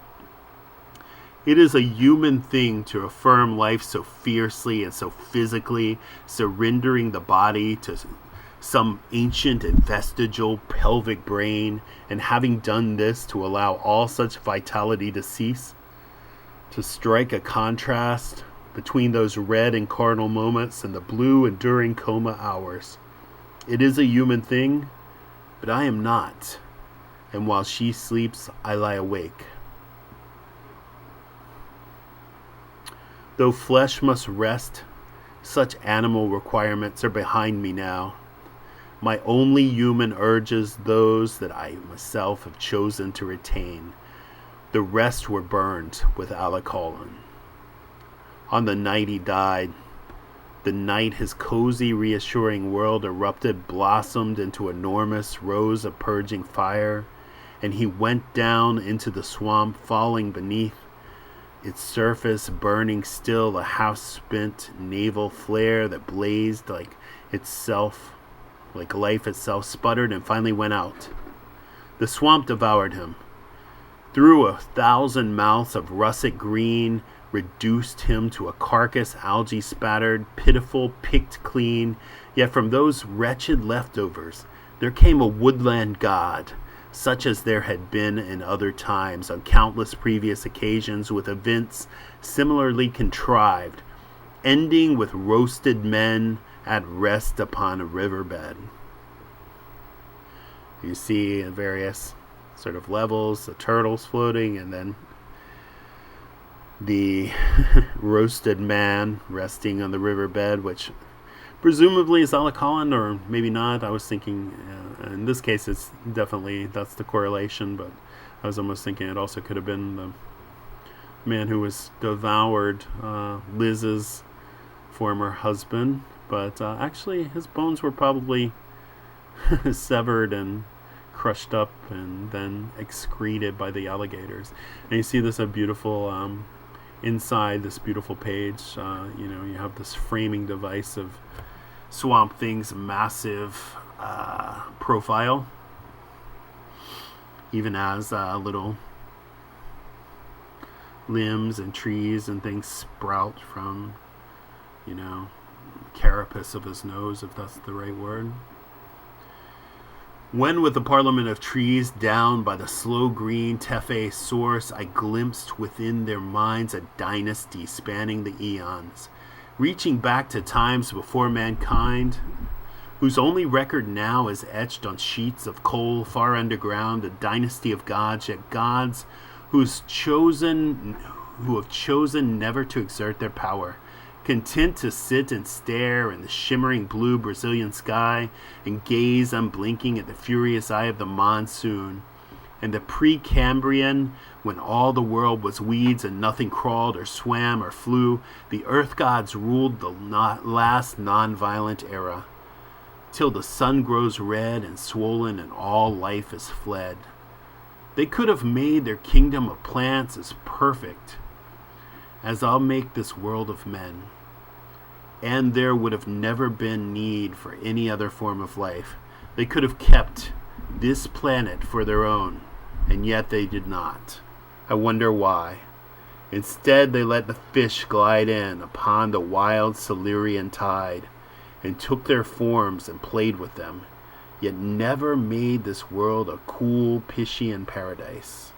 It is a human thing to affirm life so fiercely and so physically, surrendering the body to some ancient and vestigial pelvic brain, and having done this, to allow all such vitality to cease, to strike a contrast between those red and carnal moments and the blue enduring coma hours. It is a human thing, but I am not. and while she sleeps, I lie awake. Though flesh must rest, such animal requirements are behind me now. My only human urges, those that I myself have chosen to retain. The rest were burned with Alacolin. On the night he died, the night his cozy, reassuring world erupted, blossomed into enormous rose of purging fire, and he went down into the swamp, falling beneath its surface, burning still, a half-spent naval flare that blazed like life itself, sputtered and finally went out. The swamp devoured him. Through 1,000 mouths of russet green, reduced him to a carcass, algae spattered, pitiful, picked clean. Yet from those wretched leftovers there came a woodland god, such as there had been in other times on countless previous occasions, with events similarly contrived, ending with roasted men at rest upon a riverbed. You see various sort of levels, the turtles floating, and then the roasted man resting on the riverbed, which presumably is Alacolin, or maybe not. I was thinking, in this case, it's definitely, that's the correlation, but I was almost thinking it also could have been the man who was devoured, Liz's former husband, but actually his bones were probably severed and crushed up and then excreted by the alligators. And you see this a beautiful inside this beautiful page. You have this framing device of Swamp Thing's massive profile, even as little limbs and trees and things sprout from carapace of his nose, if that's the right word. When with the parliament of trees down by the slow green Tefe source, I glimpsed within their minds a dynasty spanning the eons, reaching back to times before mankind, whose only record now is etched on sheets of coal far underground, a dynasty of gods, yet gods who have chosen never to exert their power, content to sit and stare in the shimmering blue Brazilian sky and gaze unblinking at the furious eye of the monsoon. And the Precambrian, when all the world was weeds and nothing crawled or swam or flew, the earth gods ruled the last non-violent era, till the sun grows red and swollen and all life is fled. They could have made their kingdom of plants as perfect as I'll make this world of men, and there would have never been need for any other form of life. They could have kept this planet for their own, and yet they did not. I wonder why. Instead, they let the fish glide in upon the wild Silurian tide, and took their forms and played with them, yet never made this world a cool Piscean paradise.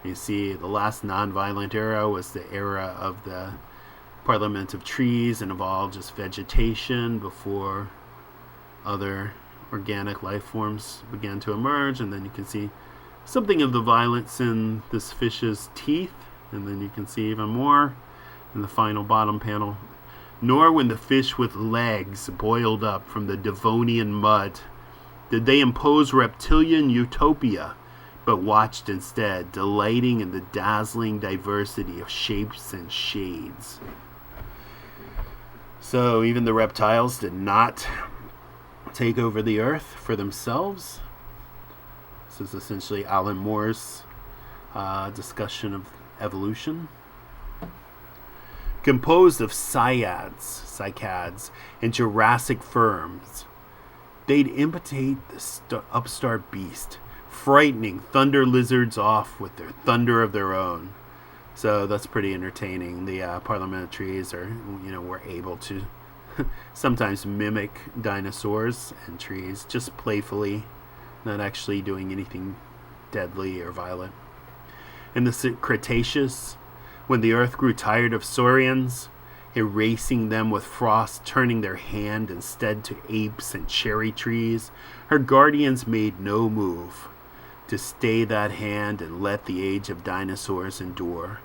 You see, the last non-violent era was the era of the parliament of trees and of all just vegetation before other organic life forms began to emerge. And then you can see something of the violence in this fish's teeth, and then you can see even more in the final bottom panel. Nor when the fish with legs boiled up from the Devonian mud did they impose reptilian utopia, but watched instead, delighting in the dazzling diversity of shapes and shades. So even the reptiles did not take over the earth for themselves. This is essentially Alan Moore's discussion of evolution. Composed of cycads, and Jurassic firms, they'd imitate the upstart beast, frightening thunder lizards off with their thunder of their own. So that's pretty entertaining. The parliament of trees were able to sometimes mimic dinosaurs and trees, just playfully, not actually doing anything deadly or violent. In the Cretaceous, when the earth grew tired of saurians, erasing them with frost, turning their hand instead to apes and cherry trees. Her guardians made no move to stay that hand and let the age of dinosaurs endure,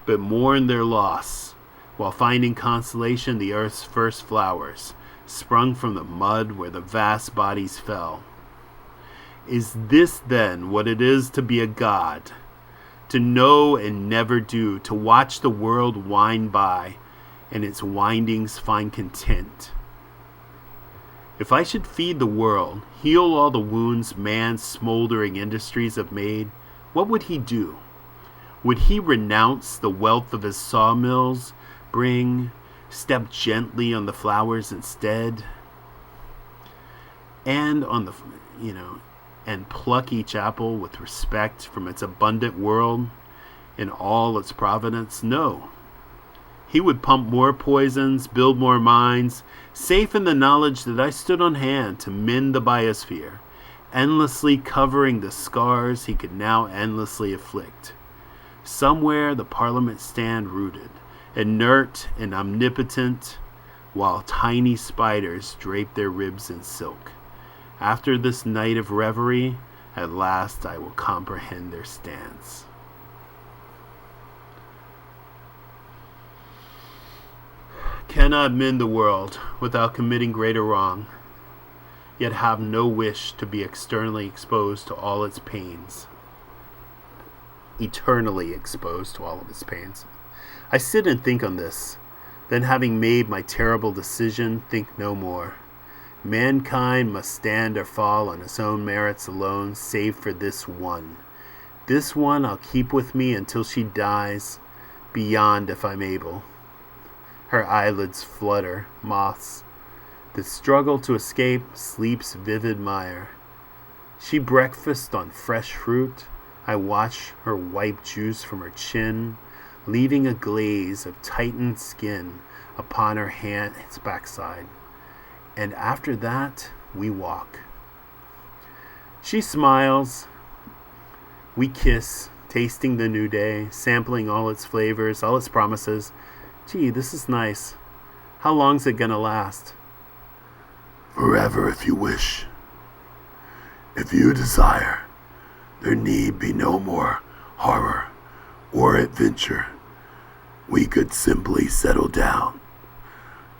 but mourned their loss, while finding consolation the earth's first flowers, sprung from the mud where the vast bodies fell. Is this then what it is to be a god? To know and never do, to watch the world wind by, and its windings find content? If I should feed the world, heal all the wounds man's smoldering industries have made, what would he do? Would he renounce the wealth of his sawmills, step gently on the flowers instead, and and pluck each apple with respect from its abundant world in all its providence? No. He would pump more poisons, build more mines, safe in the knowledge that I stood on hand to mend the biosphere, endlessly covering the scars he could now endlessly afflict. Somewhere the parliament stand rooted, inert and omnipotent, while tiny spiders drape their ribs in silk. After this night of reverie, at last I will comprehend their stance. Cannot mend the world without committing greater wrong, yet have no wish to be externally exposed to all its pains. Eternally exposed to all of its pains. I sit and think on this, then having made my terrible decision, think no more. Mankind must stand or fall on its own merits alone, save for this one. This one I'll keep with me until she dies, beyond if I'm able. Her eyelids flutter, moths that struggle to escape sleep's vivid mire. She breakfasts on fresh fruit. I watch her wipe juice from her chin, leaving a glaze of tightened skin upon her hand's backside. And after that, we walk. She smiles. We kiss, tasting the new day, sampling all its flavors, all its promises. Gee, this is nice. How long's it gonna last? Forever if you wish. If you desire, there need be no more horror or adventure. We could simply settle down,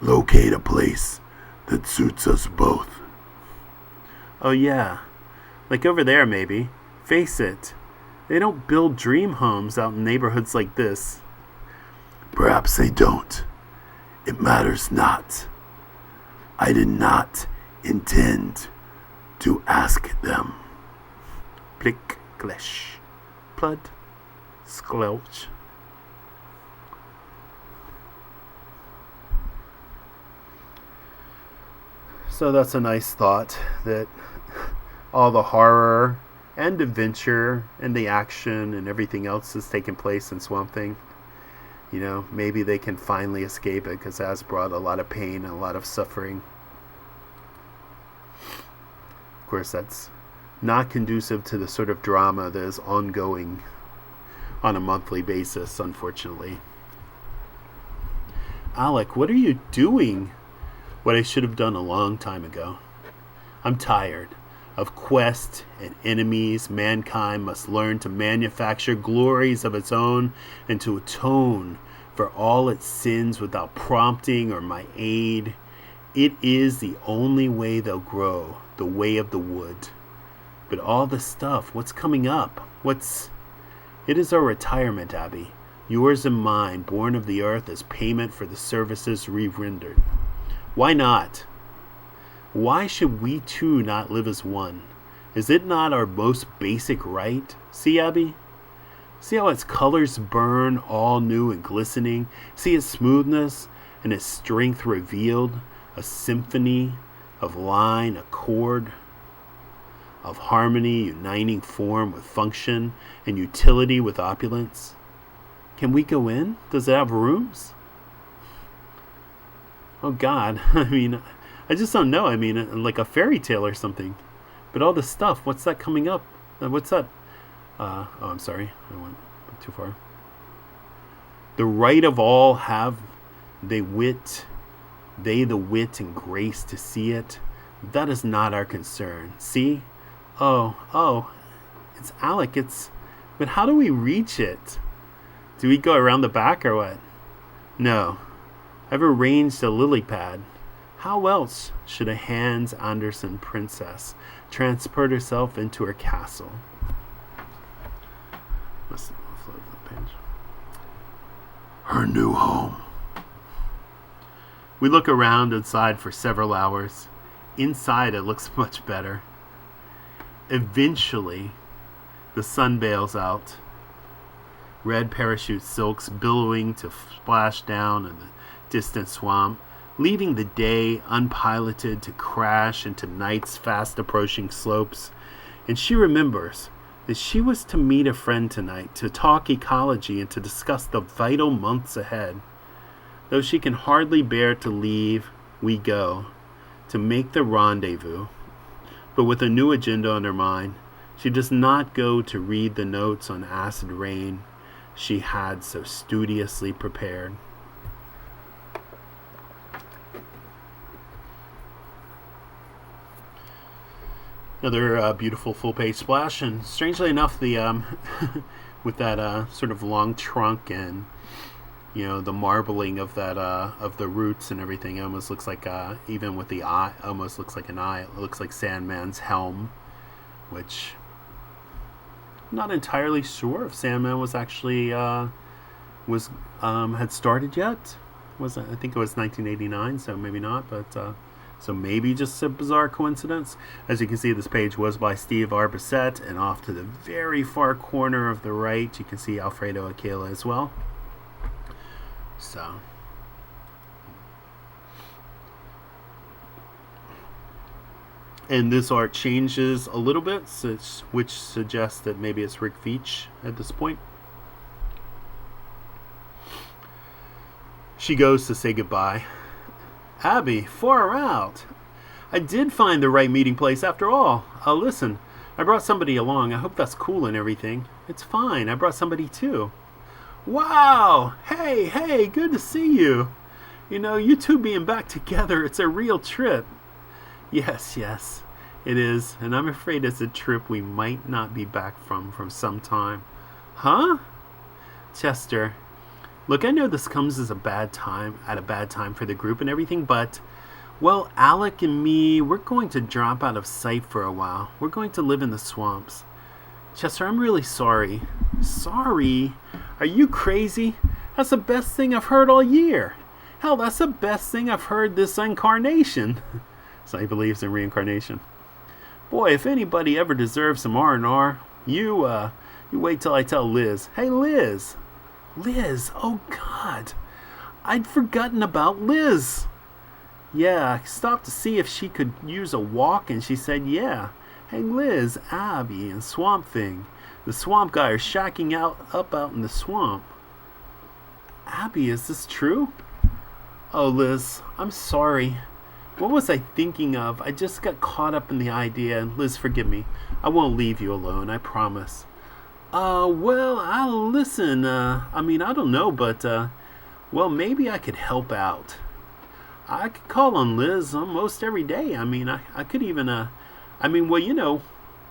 locate a place that suits us both. Oh yeah, like over there maybe. Face it, they don't build dream homes out in neighborhoods like this. Perhaps they don't. It matters not. I did not intend to ask them. Plick, klesh, plud, squelch. So that's a nice thought, that all the horror and adventure and the action and everything else that's taking place in Swamp Thing, maybe they can finally escape it, because it has brought a lot of pain and a lot of suffering. Of course, that's not conducive to the sort of drama that is ongoing on a monthly basis, unfortunately. Alec, what are you doing? What I should have done a long time ago. I'm tired of quest and enemies. Mankind must learn to manufacture glories of its own and to atone for all its sins without prompting or my aid. It is the only way they'll grow, the way of the wood. But all the stuff, what's coming up? It is our retirement, Abbey. Yours and mine, born of the earth as payment for the services re-rendered. Why not? Why should we two not live as one? Is it not our most basic right? See, Abbey? See how its colors burn all new and glistening? See its smoothness and its strength revealed? A symphony of line, accord, of harmony uniting form with function and utility with opulence. Can we go in? Does it have rooms? Oh God, I just don't know. Like a fairy tale or something. But all this stuff, what's that coming up? What's that? I'm sorry, I went too far. The right of all have they the wit and grace to see it. That is not our concern. See? Oh, it's Alec. But how do we reach it? Do we go around the back or what? No. I've arranged a lily pad. How else should a Hans Andersen princess transport herself into her castle? Let's flip the page. Her new home. We look around inside for several hours. Inside it looks much better. Eventually, the sun bails out. Red parachute silks billowing to splash down in the distant swamp, leaving the day unpiloted to crash into night's fast approaching slopes. And she remembers that she was to meet a friend tonight to talk ecology and to discuss the vital months ahead. Though she can hardly bear to leave, we go, to make the rendezvous. But with a new agenda on her mind, she does not go to read the notes on acid rain she had so studiously prepared. Another beautiful full-page splash, and strangely enough, the with that sort of long trunk and the marbling of that of the roots and everything, it almost looks like even with the eye, almost looks like an eye. It looks like Sandman's helm, which I'm not entirely sure if Sandman was actually had started yet. I think it was 1989, so maybe not, but. So maybe just a bizarre coincidence. As you can see, this page was by Steve R. Bissett, and off to the very far corner of the right, you can see Alfredo Akela as well. So, and this art changes a little bit, which suggests that maybe it's Rick Veitch at this point. She goes to say goodbye. Abbey, far out. I did find the right meeting place after all. Listen, I brought somebody along. I hope that's cool and everything. It's fine. I brought somebody too. Wow! Hey, good to see you. You two being back together, it's a real trip. Yes, it is. And I'm afraid it's a trip we might not be back from some time. Huh? Chester. Look, I know this comes at a bad time for the group and everything, but, well, Alec and me, we're going to drop out of sight for a while. We're going to live in the swamps. Chester, I'm really sorry. Sorry? Are you crazy? That's the best thing I've heard all year. Hell, that's the best thing I've heard this incarnation. So he believes in reincarnation. Boy, if anybody ever deserves some R&R, you wait till I tell Liz. Hey, Liz, oh God, I'd forgotten about Liz. Yeah, I stopped to see if she could use a walk, and she said, yeah. Hey, Liz, Abbey, and Swamp Thing. The swamp guy are shacking up out in the swamp. Abbey, is this true? Oh, Liz, I'm sorry. What was I thinking of? I just got caught up in the idea, and Liz, forgive me. I won't leave you alone, I promise. Well, I'll listen. I don't know, but, well, maybe I could help out. I could call on Liz almost every day. I could even, well, you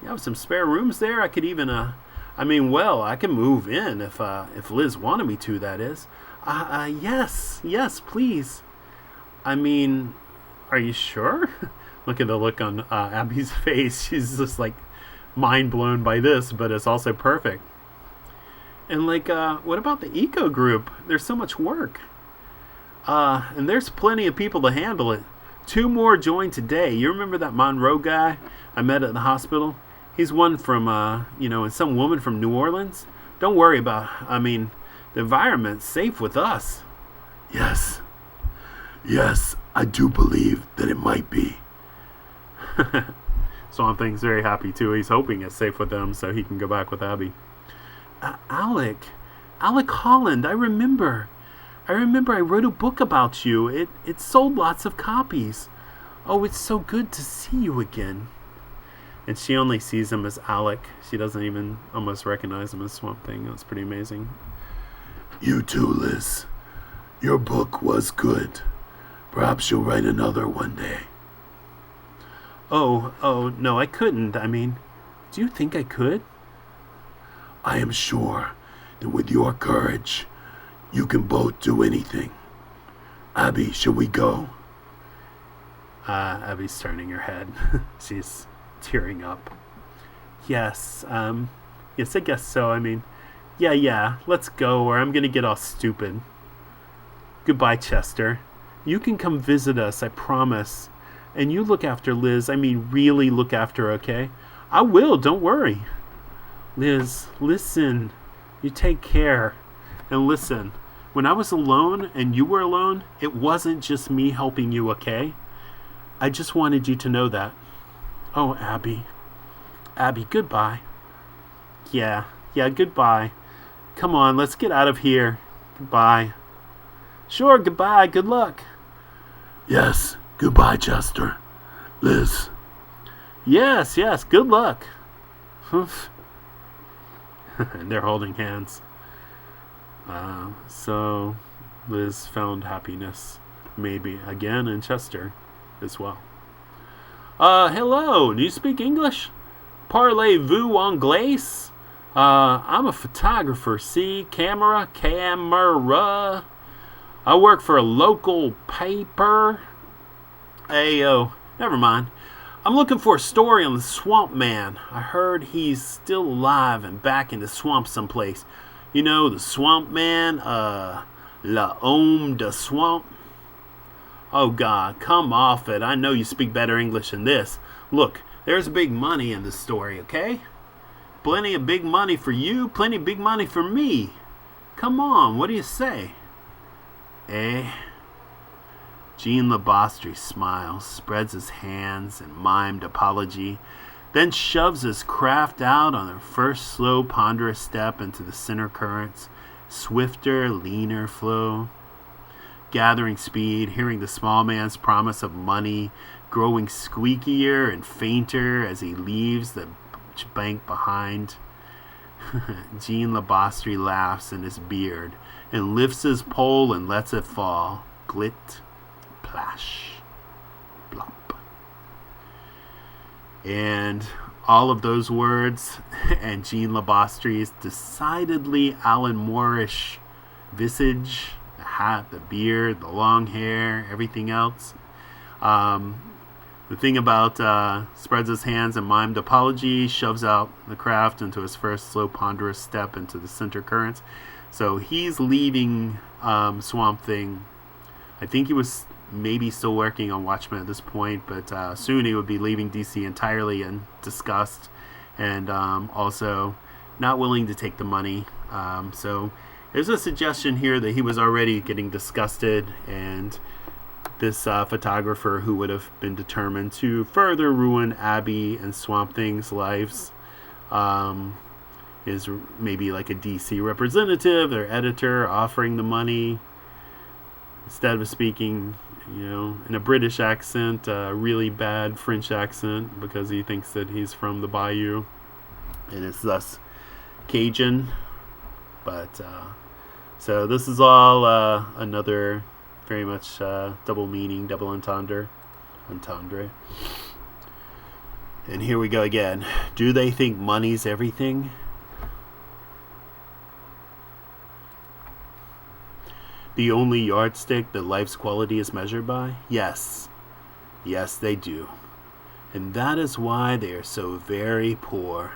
have some spare rooms there. I could even, I can move in if Liz wanted me to, that is. Yes, please. Are you sure? Look at the look on Abby's face. She's just like, mind blown by this, but it's also perfect. And what about the eco group? There's so much work. And there's plenty of people to handle it. 2 more joined today. You remember that Monroe guy I met at the hospital? He's one from, and some woman from New Orleans. Don't worry about, the environment's safe with us. Yes, I do believe that it might be. Swamp Thing's very happy too. He's hoping it's safe with them so he can go back with Abbey. Alec Holland, I remember I wrote a book about you. It sold lots of copies. Oh, it's so good to see you again. And she only sees him as Alec. She doesn't even almost recognize him as Swamp Thing. That's pretty amazing. You too, Liz. Your book was good. Perhaps you'll write another one day. Oh, no, I couldn't. I mean, do you think I could? I am sure that with your courage, you can both do anything. Abbey, shall we go? Abby's turning her head. She's tearing up. Yes, yes, I guess so. I mean, yeah, let's go or I'm gonna get all stupid. Goodbye, Chester. You can come visit us, I promise. And you look after Liz. I mean, really look after her, okay? I will, don't worry. Liz, listen. You take care. And listen, when I was alone and you were alone, it wasn't just me helping you, okay? I just wanted you to know that. Oh, Abby. Abby, goodbye. Yeah, goodbye. Come on, let's get out of here. Goodbye. Sure, goodbye. Good luck. Yes, goodbye, Chester. Liz. Yes, good luck. And they're holding hands. So Liz found happiness, maybe again in Chester as well. Hello, do you speak English? Parlez-vous anglais? I'm a photographer, see? Camera. I work for a local paper. Ayo, never mind. I'm looking for a story on the Swamp Man. I heard he's still alive and back in the swamp someplace. You know, the Swamp Man, L'Homme de Swamp. Oh God, come off it. I know you speak better English than this. Look, there's big money in this story, okay? Plenty of big money for you, plenty of big money for me. Come on, what do you say? Eh? Jean Labastri smiles, spreads his hands in mimed apology, then shoves his craft out on their first slow, ponderous step into the center current's swifter, leaner flow. Gathering speed, hearing the small man's promise of money, growing squeakier and fainter as he leaves the bank behind. Jean Labastri laughs in his beard and lifts his pole and lets it fall. Glit, plash, blop. And all of those words and Jean Labastri's decidedly Alan Moore-ish visage, the hat, the beard, the long hair, everything else. The thing about spreads his hands in mimed apology, shoves out the craft into his first slow, ponderous step into the center currents. So he's leaving Swamp Thing. I think he was maybe still working on Watchmen at this point, but soon he would be leaving DC entirely in disgust and also not willing to take the money. So there's a suggestion here that he was already getting disgusted, and this photographer who would have been determined to further ruin Abbey and Swamp Thing's lives is maybe like a DC representative, their editor, offering the money instead of speaking, in a British accent, a really bad French accent, because he thinks that he's from the Bayou and is thus Cajun. But so this is all another very much double meaning, double entendre. And here we go again. Do they think money's everything? The only yardstick that life's quality is measured by? Yes, they do. And that is why they are so very poor.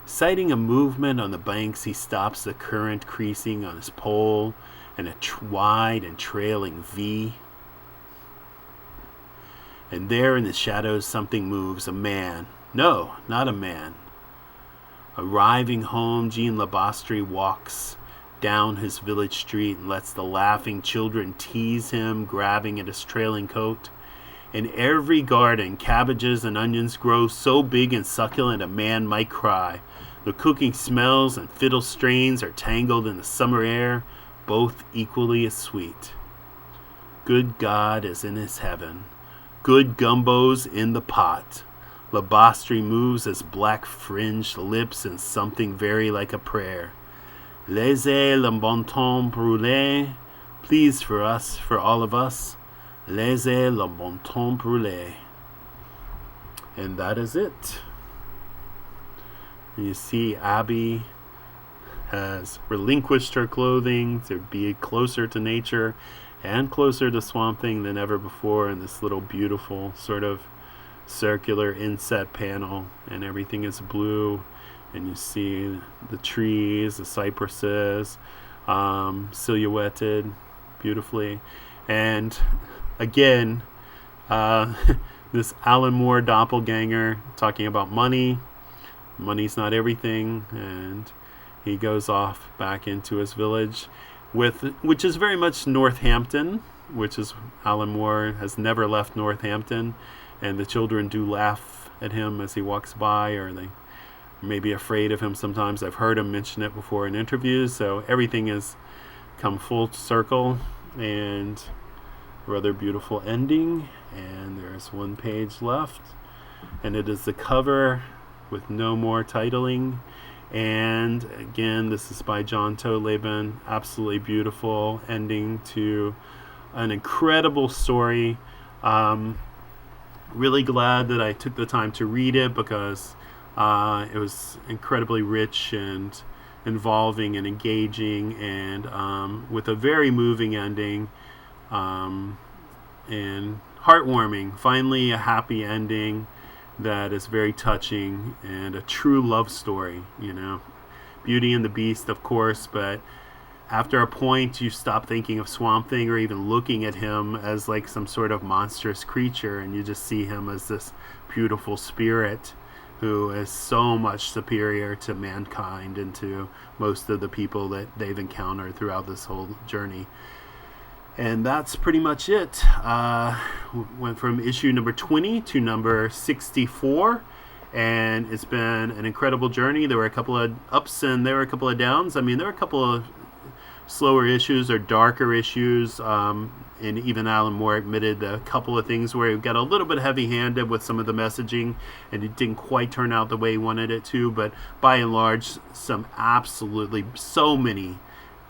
Citing a movement on the banks, he stops the current creasing on his pole and a wide and trailing V. And there in the shadows something moves, a man. No, not a man. Arriving home, Jean Labastri walks down his village street and lets the laughing children tease him, grabbing at his trailing coat. In every garden, cabbages and onions grow so big and succulent a man might cry. The cooking smells and fiddle strains are tangled in the summer air, both equally as sweet. Good God is in his heaven. Good gumbo's in the pot. Labastri moves his black-fringed lips in something very like a prayer. Laissez le bon temps brûler, Please, for us, for all of us, laissez le bon temps brûler. And that is it. You see, Abbey has relinquished her clothing to be closer to nature and closer to Swamp Thing than ever before in this little beautiful sort of circular inset panel, and everything is blue, and you see the trees, the cypresses, silhouetted beautifully. And again, this Alan Moore doppelganger talking about money. Money's not everything, and he goes off back into his village, which is very much Northampton, which is Alan Moore has never left Northampton, and the children do laugh at him as he walks by, or they may be afraid of him sometimes. I've heard him mention it before in interviews, so everything has come full circle, and a rather beautiful ending. And there's one page left, and it is the cover with no more titling. And again, this is by John Toleben. Absolutely beautiful ending to an incredible story. Really glad that I took the time to read it, because it was incredibly rich and involving and engaging, and with a very moving ending, and heartwarming. Finally, a happy ending that is very touching and a true love story, Beauty and the Beast, of course, but after a point you stop thinking of Swamp Thing or even looking at him as like some sort of monstrous creature, and you just see him as this beautiful spirit who is so much superior to mankind and to most of the people that they've encountered throughout this whole journey. And that's pretty much it. Went from issue number 20 to number 64, and it's been an incredible journey. There were a couple of ups and there were a couple of downs. I mean, there were a couple of slower issues or darker issues, and even Alan Moore admitted a couple of things where he got a little bit heavy-handed with some of the messaging, and it didn't quite turn out the way he wanted it to. But by and large,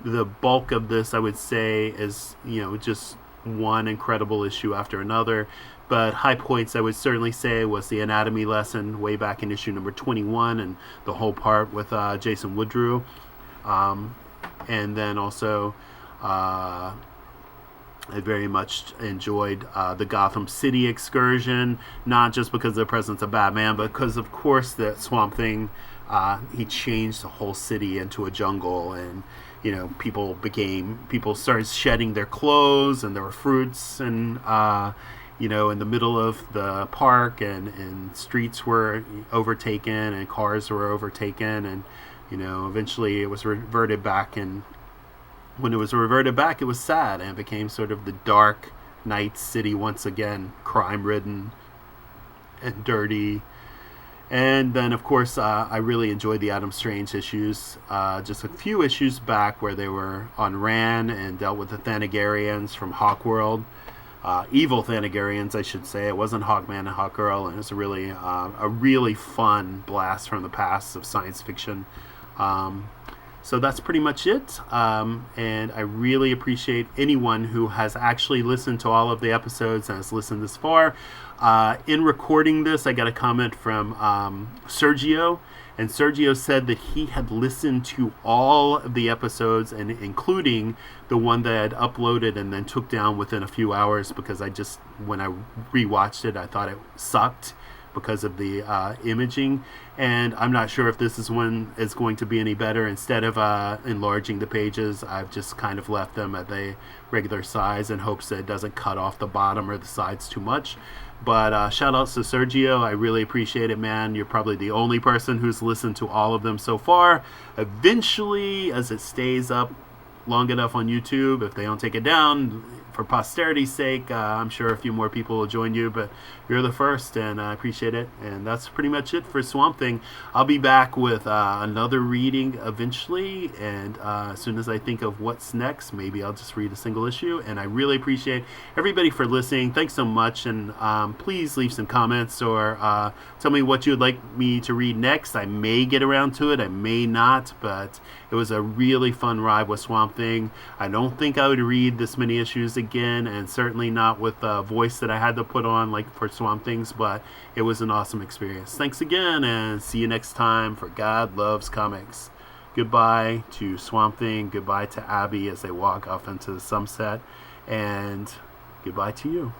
the bulk of this, I would say, is just one incredible issue after another. But high points, I would certainly say, was the anatomy lesson way back in issue number 21, and the whole part with Jason Woodrue. And then also, I very much enjoyed the Gotham City excursion, not just because of the presence of Batman, but because, of course, the Swamp Thing, he changed the whole city into a jungle, and people started shedding their clothes, and there were fruits, and in the middle of the park, and streets were overtaken, and cars were overtaken, and eventually it was reverted back, and when it was reverted back, it was sad, and it became sort of the dark night city once again, crime-ridden and dirty. And then, of course, I really enjoyed the Adam Strange issues, just a few issues back where they were on Ran and dealt with the Thanagarians from Hawkworld. Evil Thanagarians, I should say. It wasn't Hawkman and Hawkgirl, and it was a really fun blast from the past of science fiction. So that's pretty much it, and I really appreciate anyone who has actually listened to all of the episodes and has listened this far. In recording this, I got a comment from Sergio, and Sergio said that he had listened to all of the episodes, and including the one that I had uploaded and then took down within a few hours, because when I rewatched it, I thought it sucked because of the imaging, and I'm not sure if this is one is going to be any better. Instead of enlarging the pages, I've just kind of left them at the regular size in hopes that it doesn't cut off the bottom or the sides too much. But shout outs to Sergio. I really appreciate it, man. You're probably the only person who's listened to all of them so far. Eventually, as it stays up long enough on YouTube, if they don't take it down, for posterity's sake, I'm sure a few more people will join you, but you're the first, and I appreciate it. And that's pretty much it for Swamp Thing. I'll be back with another reading eventually, and as soon as I think of what's next, maybe I'll just read a single issue. And I really appreciate everybody for listening. Thanks so much, and please leave some comments or tell me what you would like me to read next. I may get around to it, I may not, but it was a really fun ride with Swamp Thing. I don't think I would read this many issues again, and certainly not with the voice that I had to put on like for Swamp Things, but it was an awesome experience. Thanks again, and see you next time for God Loves Comics. Goodbye to Swamp Thing, goodbye to Abbey as they walk off into the sunset, and goodbye to you.